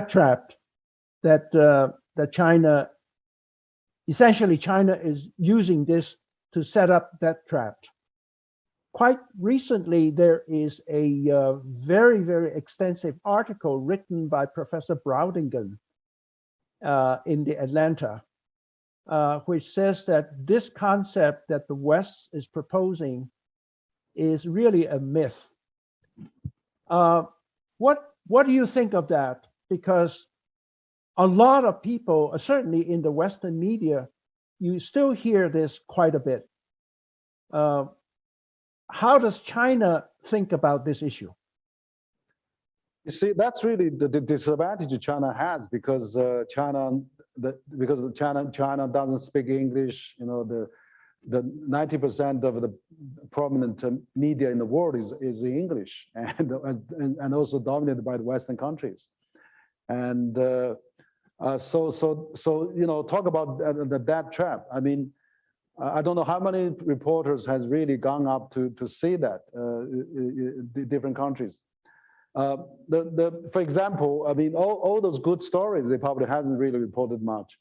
trap, that China, essentially China is using this to set up that trap. Quite recently, there is a very, very extensive article written by Professor Browdingen in the Atlanta, which says that this concept that the West is proposing is really a myth. What do you think of that? Because a lot of people, certainly in the Western media, you still hear this quite a bit. How does China think about this issue? You see, that's really the disadvantage China has, because China doesn't speak English. The 90% of the prominent media in the world is in English, and also dominated by the Western countries. And so talk about the debt trap. I mean, I don't know how many reporters has really gone up to see that the different countries. For example, I mean, all those good stories, they probably hasn't really reported much.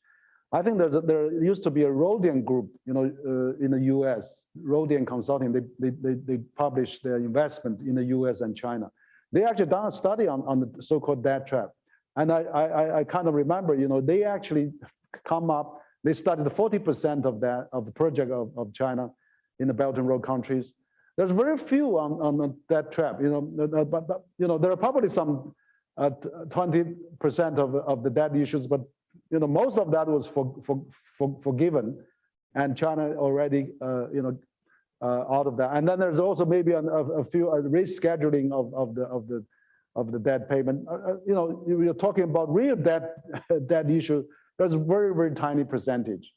I think there used to be a Rodian group, in the U.S., Rodian Consulting. They published their investment in the U.S. and China. They actually done a study on the so-called debt trap, and I kind of remember, they actually come up. They studied the 40% of the project of China in the Belt and Road countries. There's very few on that trap, but there are probably some 20% of the debt issues, but most of that was forgiven, and China already out of that. And then there's also maybe a few rescheduling of the debt payment. You know, you're talking about real debt issue. There's a very, very tiny percentage.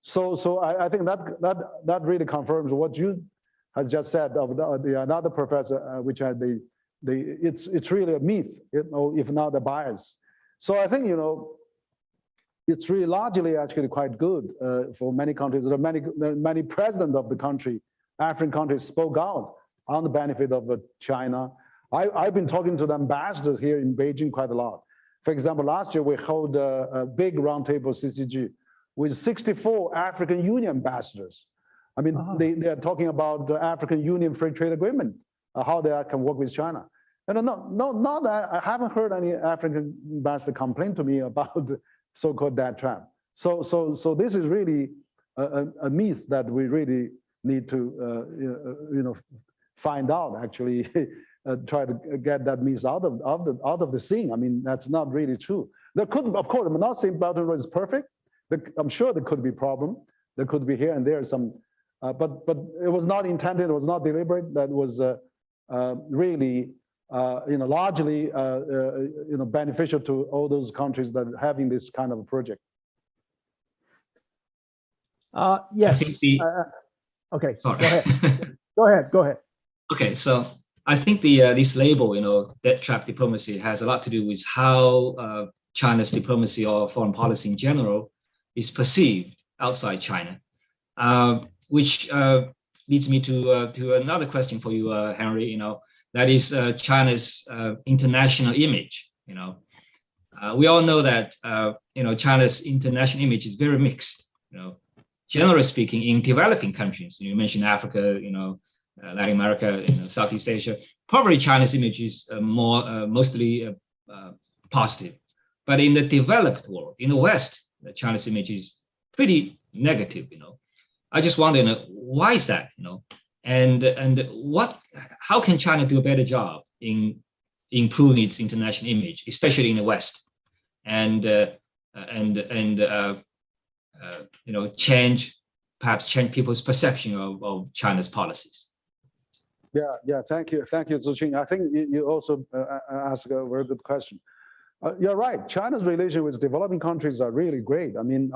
So I think that really confirms what you has just said of the another professor, which had it's really a myth, you know, if not a bias. So I think, you know, it's really largely actually quite good for many countries. There are many presidents of the country, African countries, spoke out on the benefit of China. I've been talking to the ambassadors here in Beijing quite a lot. For example, last year we held a big roundtable CCG with 64 African Union ambassadors. I mean, they are talking about the African Union Free Trade Agreement, how they can work with China. And I haven't heard any African ambassador complain to me about the so-called debt trap. So this is really a myth that we really need to you know, find out, actually. Try to get that myth out of the scene. I mean, that's not really true. There could, of course, I'm not saying Belt and Road is perfect. I'm sure there could be problem. There could be here and there some, but it was not intended. It was not deliberate. That was really, you know, largely, you know, beneficial to all those countries that are having this kind of a project. Yes. I think okay. Sorry. Go ahead. Go ahead. Okay, so I think this label, you know, debt trap diplomacy, has a lot to do with how China's diplomacy or foreign policy in general is perceived outside China, which leads me to another question for you, Henry. You know, that is China's international image. You know, we all know that you know, China's international image is very mixed. You know, generally speaking, in developing countries, you mentioned Africa, you know, Latin America, you know, Southeast Asia, probably China's image is mostly positive. But in the developed world, in the West, China's image is pretty negative. You know, I just wonder, you know, why is that? You know, and how can China do a better job in improving its international image, especially in the West, and you know, perhaps change people's perception of China's policies? Yeah, thank you, Zuqing. I think you also asked a very good question. You're right. China's relations with developing countries are really great. I mean,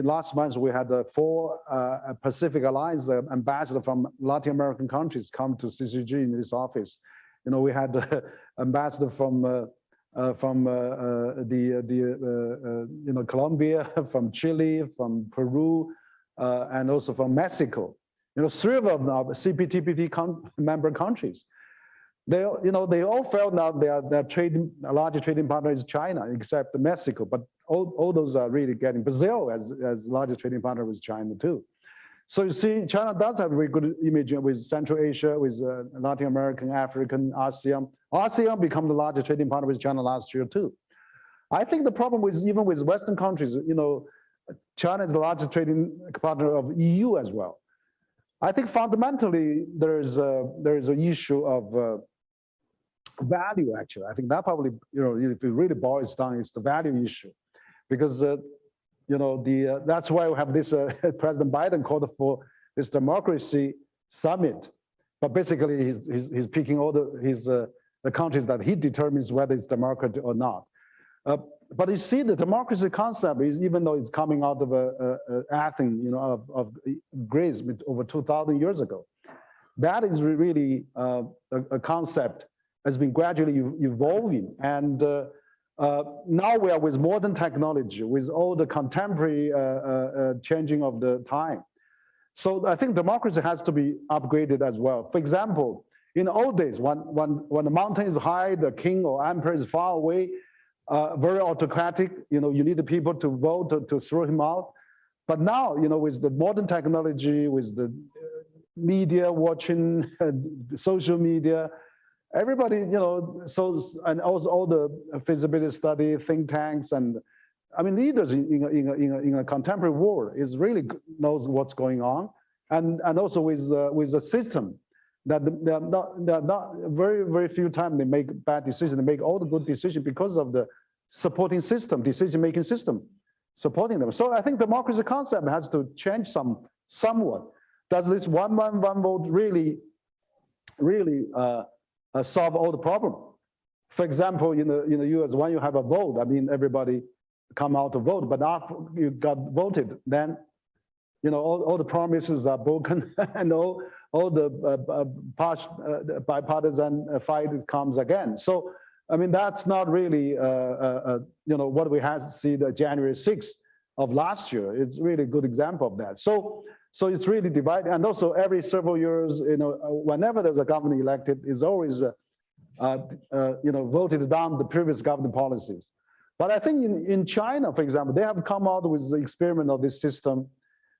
last month we had 4 Pacific Alliance ambassadors from Latin American countries come to CCG in this office. You know, we had ambassador from you know, Colombia, from Chile, from Peru, and also from Mexico. You know, 3 of them are CPTPP member countries. They, you know, they all felt now their larger trading partner is China, except Mexico. But all those are really getting Brazil as largest trading partner with China too. So you see, China does have a very good image with Central Asia, with Latin American, African, ASEAN. ASEAN became the largest trading partner with China last year too. I think the problem with even with Western countries, you know, China is the largest trading partner of EU as well. I think fundamentally there is an issue of value. Actually, I think that probably, you know, if it really boils down, it's the value issue, because you know, that's why we have this President Biden called for this democracy summit, but basically he's picking all the countries that he determines whether it's democratic or not. But you see, the democracy concept is, even though it's coming out of Athens, you know, of Greece over 2,000 years ago, that is really a concept has been gradually evolving. And now we are with modern technology, with all the contemporary changing of the time. So I think democracy has to be upgraded as well. For example, in the old days, when the mountain is high, the king or emperor is far away, very autocratic, you know, you need the people to vote to throw him out. But now, you know, with the modern technology, with the media watching, social media, everybody, you know, so, and also all the feasibility study, think tanks, and I mean, leaders in a contemporary world is really knows what's going on, and also with the system that they're not very few times they make bad decisions. They make all the good decisions because of the supporting system, decision-making system supporting them. So I think democracy concept has to change somewhat. does this one man, one vote really solve all the problem? For example, in the US, when you have a vote, I mean, everybody come out to vote, but after you got voted, then all the promises are broken, and all the bipartisan fight comes again. So, I mean, that's not really what we had to see the January 6th of last year. It's really a good example of that. So it's really divided, and also every several years, whenever there's a government elected, is always voted down the previous government policies. But I think in China, for example, they have come out with the experiment of this system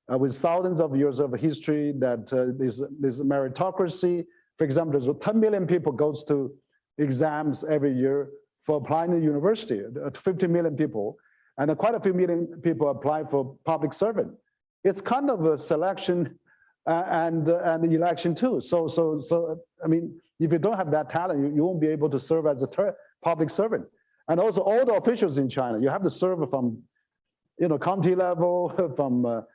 with thousands of years of history, that this meritocracy. For example, there's 10 million people goes to exams every year for applying to university, 50 million people, and quite a few million people apply for public servant. It's kind of a selection and election too. So I mean, if you don't have that talent, you won't be able to serve as a public servant. And also all the officials in China, you have to serve from, county level, from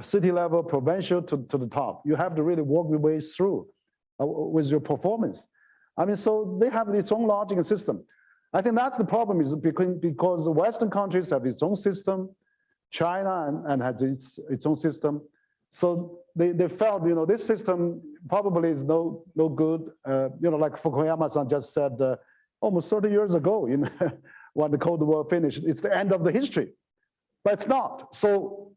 city level, provincial to the top. You have to really work your way through with your performance. I mean, so they have its own logic and system. I think that's the problem, is because the Western countries have its own system, China and has its own system. So they felt, this system probably is no good. Like Fukuyama-san just said almost 30 years ago, when the Cold War finished, it's the end of the history, but it's not. So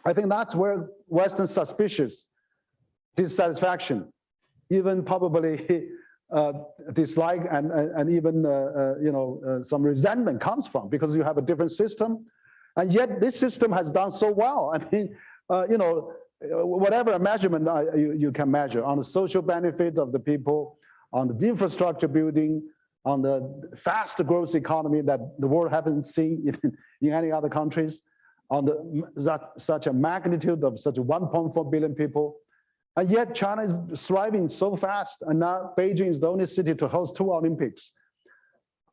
I think that's where Western suspicious, dissatisfaction, even probably dislike and even some resentment comes from, because you have a different system, and yet this system has done so well. I mean, whatever measurement you can measure on the social benefit of the people, on the infrastructure building, on the fast growth economy that the world hasn't seen in any other countries, on such a magnitude of such 1.4 billion people. And yet China is thriving so fast, and now Beijing is the only city to host 2 Olympics.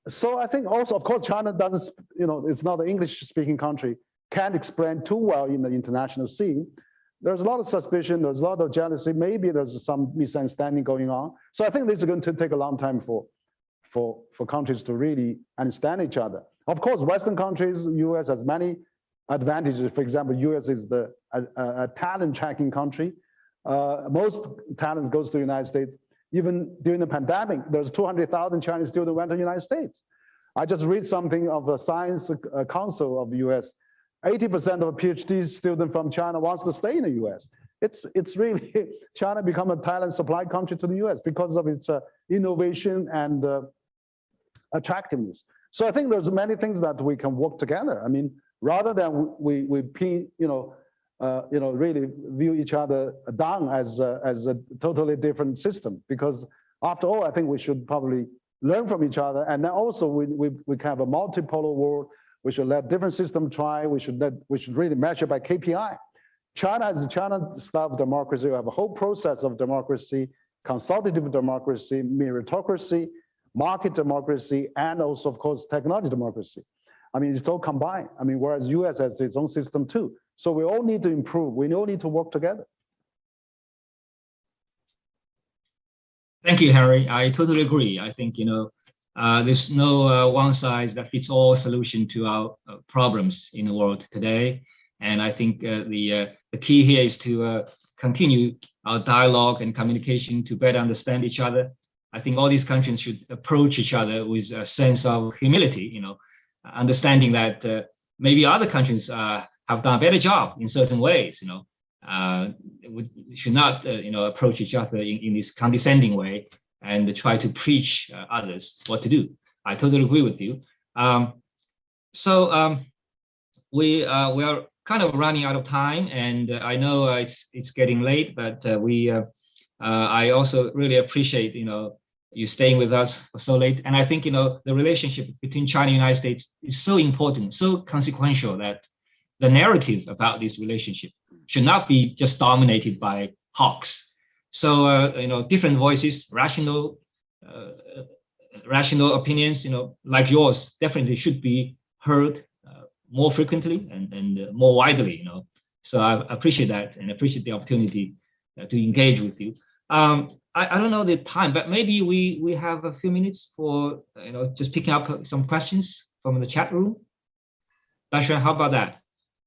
So I think also, of course, China doesn't, it's not an English-speaking country, can't explain too well in the international scene. There's a lot of suspicion, there's a lot of jealousy, maybe there's some misunderstanding going on. So I think this is going to take a long time for countries to really understand each other. Of course, Western countries, US has many advantages. For example, US is a talent tracking country. Most talents goes to the United States. Even during the pandemic, there's 200,000 Chinese students went to the United States. I just read something of the Science Council of the US. 80% of a PhD student from China wants to stay in the US. It's really, China become a talent supply country to the US because of its innovation and attractiveness. So I think there's many things that we can work together. I mean, rather than we really view each other down as a totally different system, because after all, I think we should probably learn from each other. And then also we can have a multipolar world. We should let different systems try. We should really measure by KPI. China is China style of democracy. We have a whole process of democracy, consultative democracy, meritocracy, market democracy, and also, of course, technology democracy. I mean, it's all combined. I mean, whereas US has its own system too. So we all need to improve. We all need to work together. Thank you, Harry. I totally agree. I think, there's no one-size-that-fits-all solution to our problems in the world today. And I think the key here is to continue our dialogue and communication to better understand each other. I think all these countries should approach each other with a sense of humility, understanding that maybe other countries have done a better job in certain ways. We should not, approach each other in this condescending way and try to preach others what to do. I totally agree with you. We are kind of running out of time, and I know it's getting late, but I also really appreciate you staying with us for so late. And I think the relationship between China and the United States is so important, so consequential, that the narrative about this relationship should not be just dominated by hawks. So different voices, rational opinions, like yours, definitely should be heard more frequently and more widely. So I appreciate that, and appreciate the opportunity to engage with you. I don't know the time, but maybe we have a few minutes for just picking up some questions from the chat room. Dasha, how about that?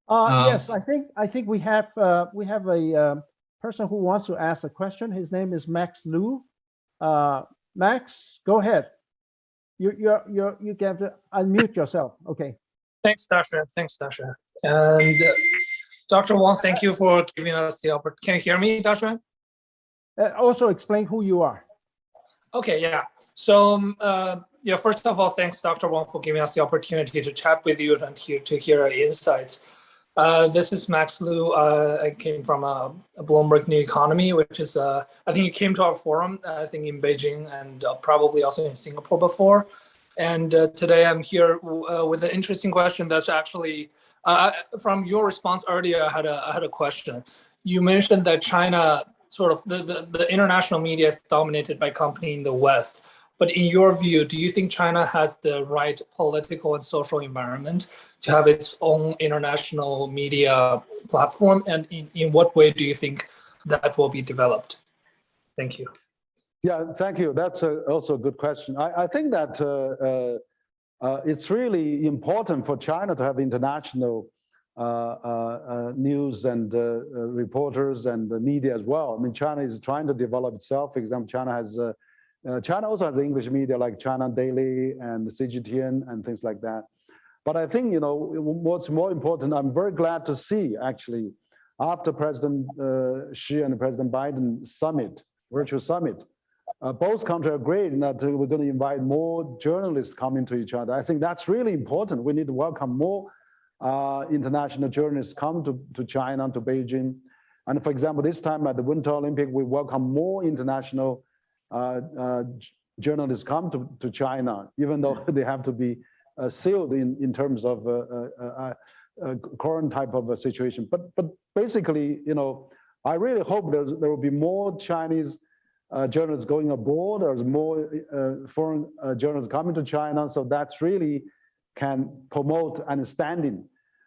Yes, I think we have a person who wants to ask a question. His name is Max Liu. Max, go ahead. You have to unmute yourself. Okay. Thanks, Dasha. Thanks, Dasha. And Dr. Wang, thank you for giving us the opportunity. Can you hear me, Dasha? Also explain who you are. Okay, yeah. So, yeah, first of all, thanks, Dr. Wang, for giving us the opportunity to chat with you and to hear our insights. This is Max Liu. I came from a Bloomberg New Economy, which is, I think you came to our forum, I think in Beijing and probably also in Singapore before. And today I'm here with an interesting question that's actually, from your response earlier, I had a question. You mentioned that China, sort of the international media is dominated by companies in the West. But in your view, do you think China has the right political and social environment to have its own international media platform? And in what way do you think that will be developed? Thank you. Yeah, thank you. That's also a good question. I think that it's really important for China to have international news and reporters and the media as well. I mean, China is trying to develop itself. For example, China also has English media like China Daily and Xinjiang and things like that. But I think, what's more important, I'm very glad to see actually, after President Xi and President Biden summit, virtual summit, both countries agreed that we're going to invite more journalists coming to each other. I think that's really important. We need to welcome more international journalists come to China, to Beijing. And for example, this time at the Winter Olympic, we welcome more international journalists come to China, even though they have to be sealed in terms of current type of a situation. But basically, I really hope there will be more Chinese journalists going abroad. There's more foreign journalists coming to China, so that's really can promote understanding.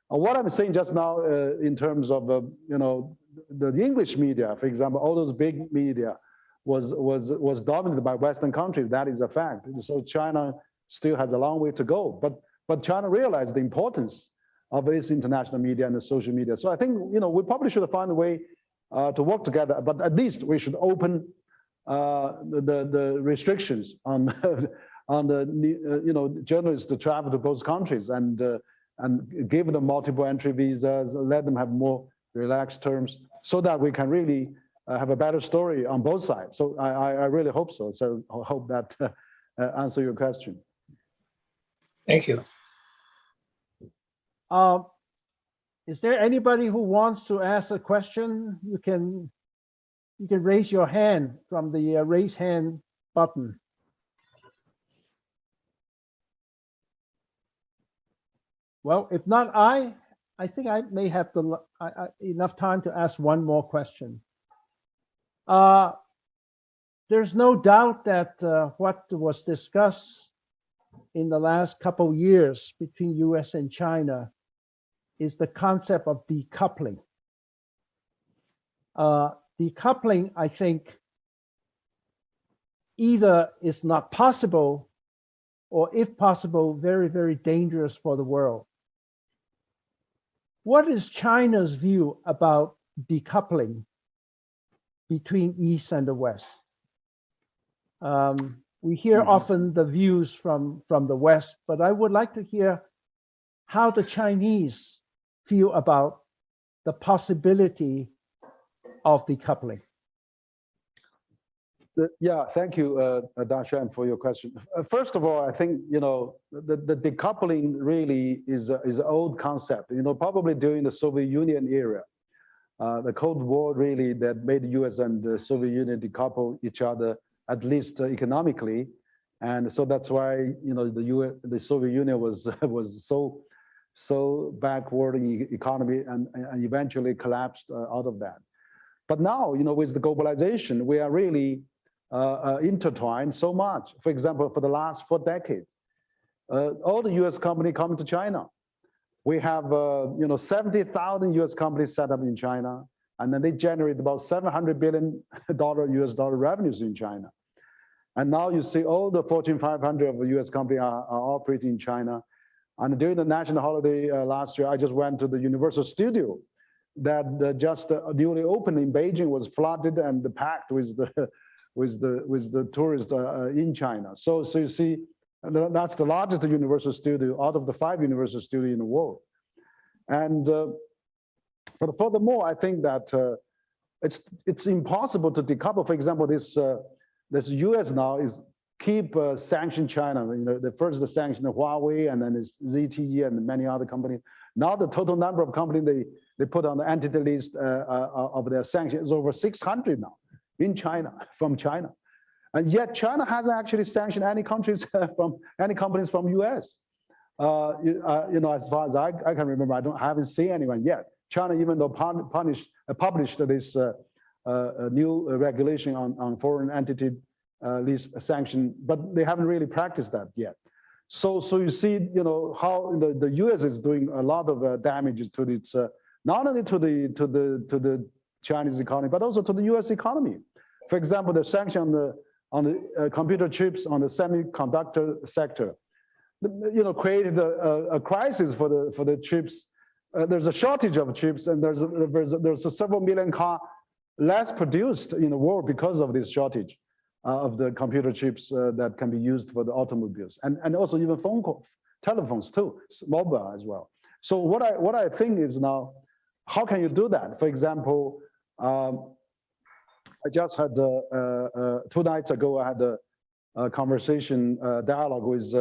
What I'm saying just now in terms of the English media, for example, all those big media was dominated by Western countries. That is a fact. So China still has a long way to go. But China realized the importance of its international media and the social media. So I think we probably should find a way to work together. But at least we should open the restrictions on the journalists to travel to both countries and give them multiple entry visas, let them have more relaxed terms, so that we can really have a better story on both sides. So I really hope so. So I hope that answer your question. Thank you. Is there anybody who wants to ask a question? You can raise your hand from the raise hand button. Well, if not, I think I may have enough time to ask one more question. There's no doubt that what was discussed in the last couple of years between US and China is the concept of decoupling. Decoupling, I think, either is not possible or, if possible, very, very dangerous for the world. What is China's view about decoupling between East and the West? We hear often the views from the West, but I would like to hear how the Chinese feel about the possibility of decoupling. Yeah, thank you, Dashan, for your question. First of all, I think the decoupling really is an old concept. Probably during the Soviet Union era, the Cold War really that made the U.S. and the Soviet Union decouple each other, at least economically, and so that's why the Soviet Union was so backward in economy and eventually collapsed out of that. But now, with the globalization, we are really intertwined so much. For example, for the last 4 decades, all the U.S. companies come to China. We have 70,000 U.S. companies set up in China, and then they generate about $700 billion US dollar revenues in China. And now you see all the Fortune 500 of the US company are operating in China. And during the national holiday last year, I just went to the Universal Studio that just newly opened in Beijing, was flooded and packed with the tourists in China. So you see, that's the largest Universal Studio out of the 5 Universal Studios in the world. And but furthermore, I think that it's impossible to decouple. For example, this U.S. now is keep sanction China. You know, the first the sanction of Huawei, and then it's ZTE and many other companies. Now the total number of companies they put on the entity list of their sanctions is over 600 now in China, from China. And yet China hasn't actually sanctioned any countries from any companies from US. You know, as far as I can remember, I haven't seen anyone yet. China, even though published this new regulation on foreign entity list sanction, but they haven't really practiced that yet. So you see, you know, how the US is doing a lot of damage to its not only to the Chinese economy, but also to the US economy. For example, the sanction on the computer chips, on the semiconductor sector, you know, created a crisis for the chips. There's a shortage of chips, and there's a several million cars less produced in the world because of this shortage of the computer chips that can be used for the automobiles, and also even telephones too, mobile as well. So what I think is now, how can you do that? For example, I just had 2 nights ago, I had a conversation dialogue with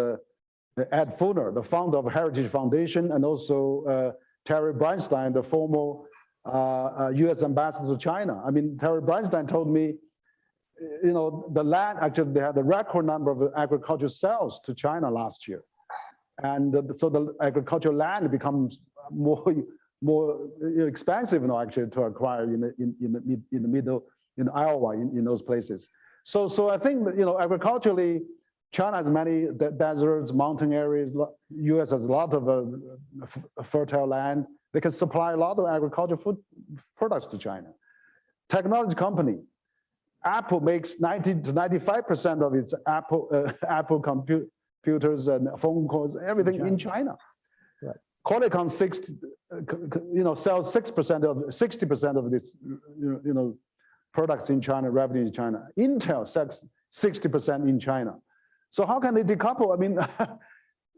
Ed Fuller, the founder of Heritage Foundation, and also Terry Bernstein, the former US ambassador to China. I mean, Terry Bernstein told me, you know, the land, actually they had a record number of agricultural sales to China last year. And so the agricultural land becomes more expensive now actually to acquire in the middle, in Iowa, in those places. So I think that, you know, agriculturally, China has many deserts, mountain areas. US has a lot of fertile land. They can supply a lot of agricultural food products to China. Technology company, Apple makes 90 to 95% of its Apple computers and phone calls, everything in China. Right. Qualcomm sells 60% of this, you know, products in China, revenue in China. Intel sells 60% in China. So how can they decouple? I mean,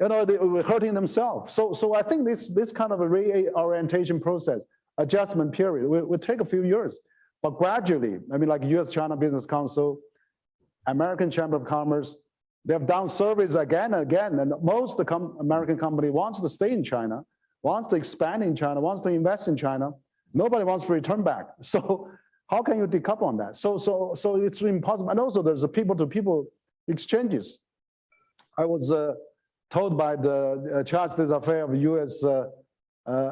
you know, they were hurting themselves. So I think this kind of a reorientation process, adjustment period, will take a few years. But gradually, I mean, like US-China Business Council, American Chamber of Commerce, they have done surveys again and again, and most American company wants to stay in China, wants to expand in China, wants to invest in China. Nobody wants to return back. So how can you decouple on that? So it's impossible. And also there's a people-to-people exchanges. I was told by the Charge d'Affaires of the US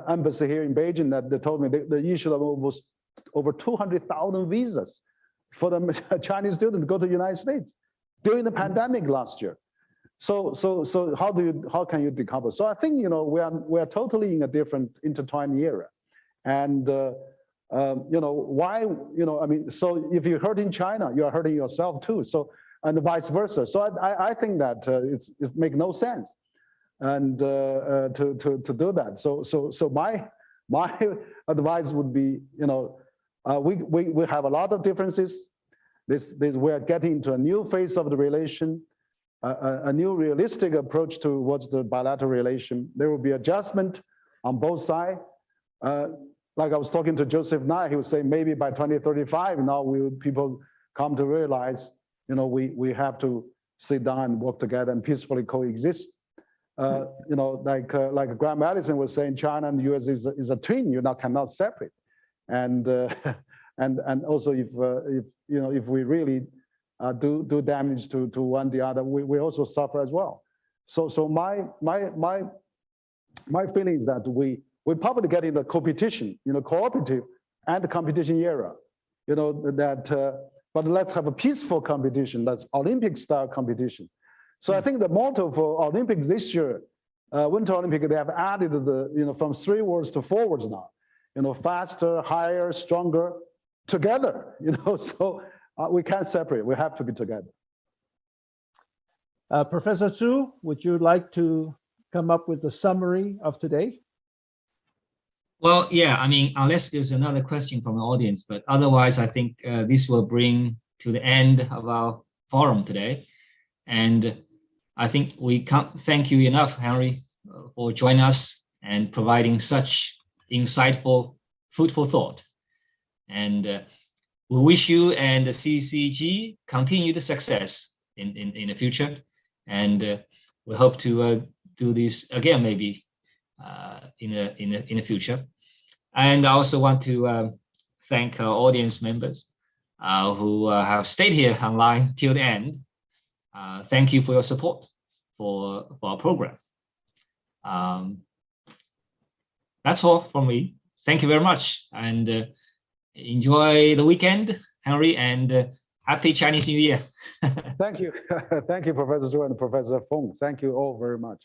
embassy here in Beijing that they told me they issued almost over 200,000 visas for the Chinese students to go to the United States during the pandemic last year. So how can you decouple? So I think, you know, we are totally in a different intertwined era, and you know, why, you know, I mean, so if you're hurting China, you are hurting yourself too. So, and vice versa. So I think that it makes no sense, and to do that. So my advice would be, you know, we have a lot of differences. We are getting into a new phase of the relation, a new realistic approach towards the bilateral relation. There will be adjustment on both sides. Like I was talking to Joseph Nye, he was saying maybe by 2035 now people come to realize, you know, we have to sit down and work together and peacefully coexist. You know, like Graham Allison was saying, China and the US is a twin. You cannot separate. And also if you know, if we really do damage to one the other, we also suffer as well. So my feeling is that we probably get in the competition, you know, cooperative and competition era, you know, that but let's have a peaceful competition. That's Olympic style competition. So I think the motto for Olympics this year, Winter Olympic, they have added the, you know, from 3 words to 4 words now. faster, higher, stronger together, so we can't separate, we have to be together. Professor Zhu, would you like to come up with the summary of today? Well, yeah, I mean, unless there's another question from the audience, but otherwise, I think this will bring to the end of our forum today. And I think we can't thank you enough, Henry, for joining us and providing such insightful, fruitful thought. And we wish you and the CCG continued success in the future. And we hope to do this again, maybe in the future. And I also want to thank our audience members who have stayed here online till the end. Thank you for your support for our program. That's all from me. Thank you very much, and enjoy the weekend, Henry, and happy Chinese New Year. Thank you. Thank you, Professor Zhu and Professor Feng. Thank you all very much.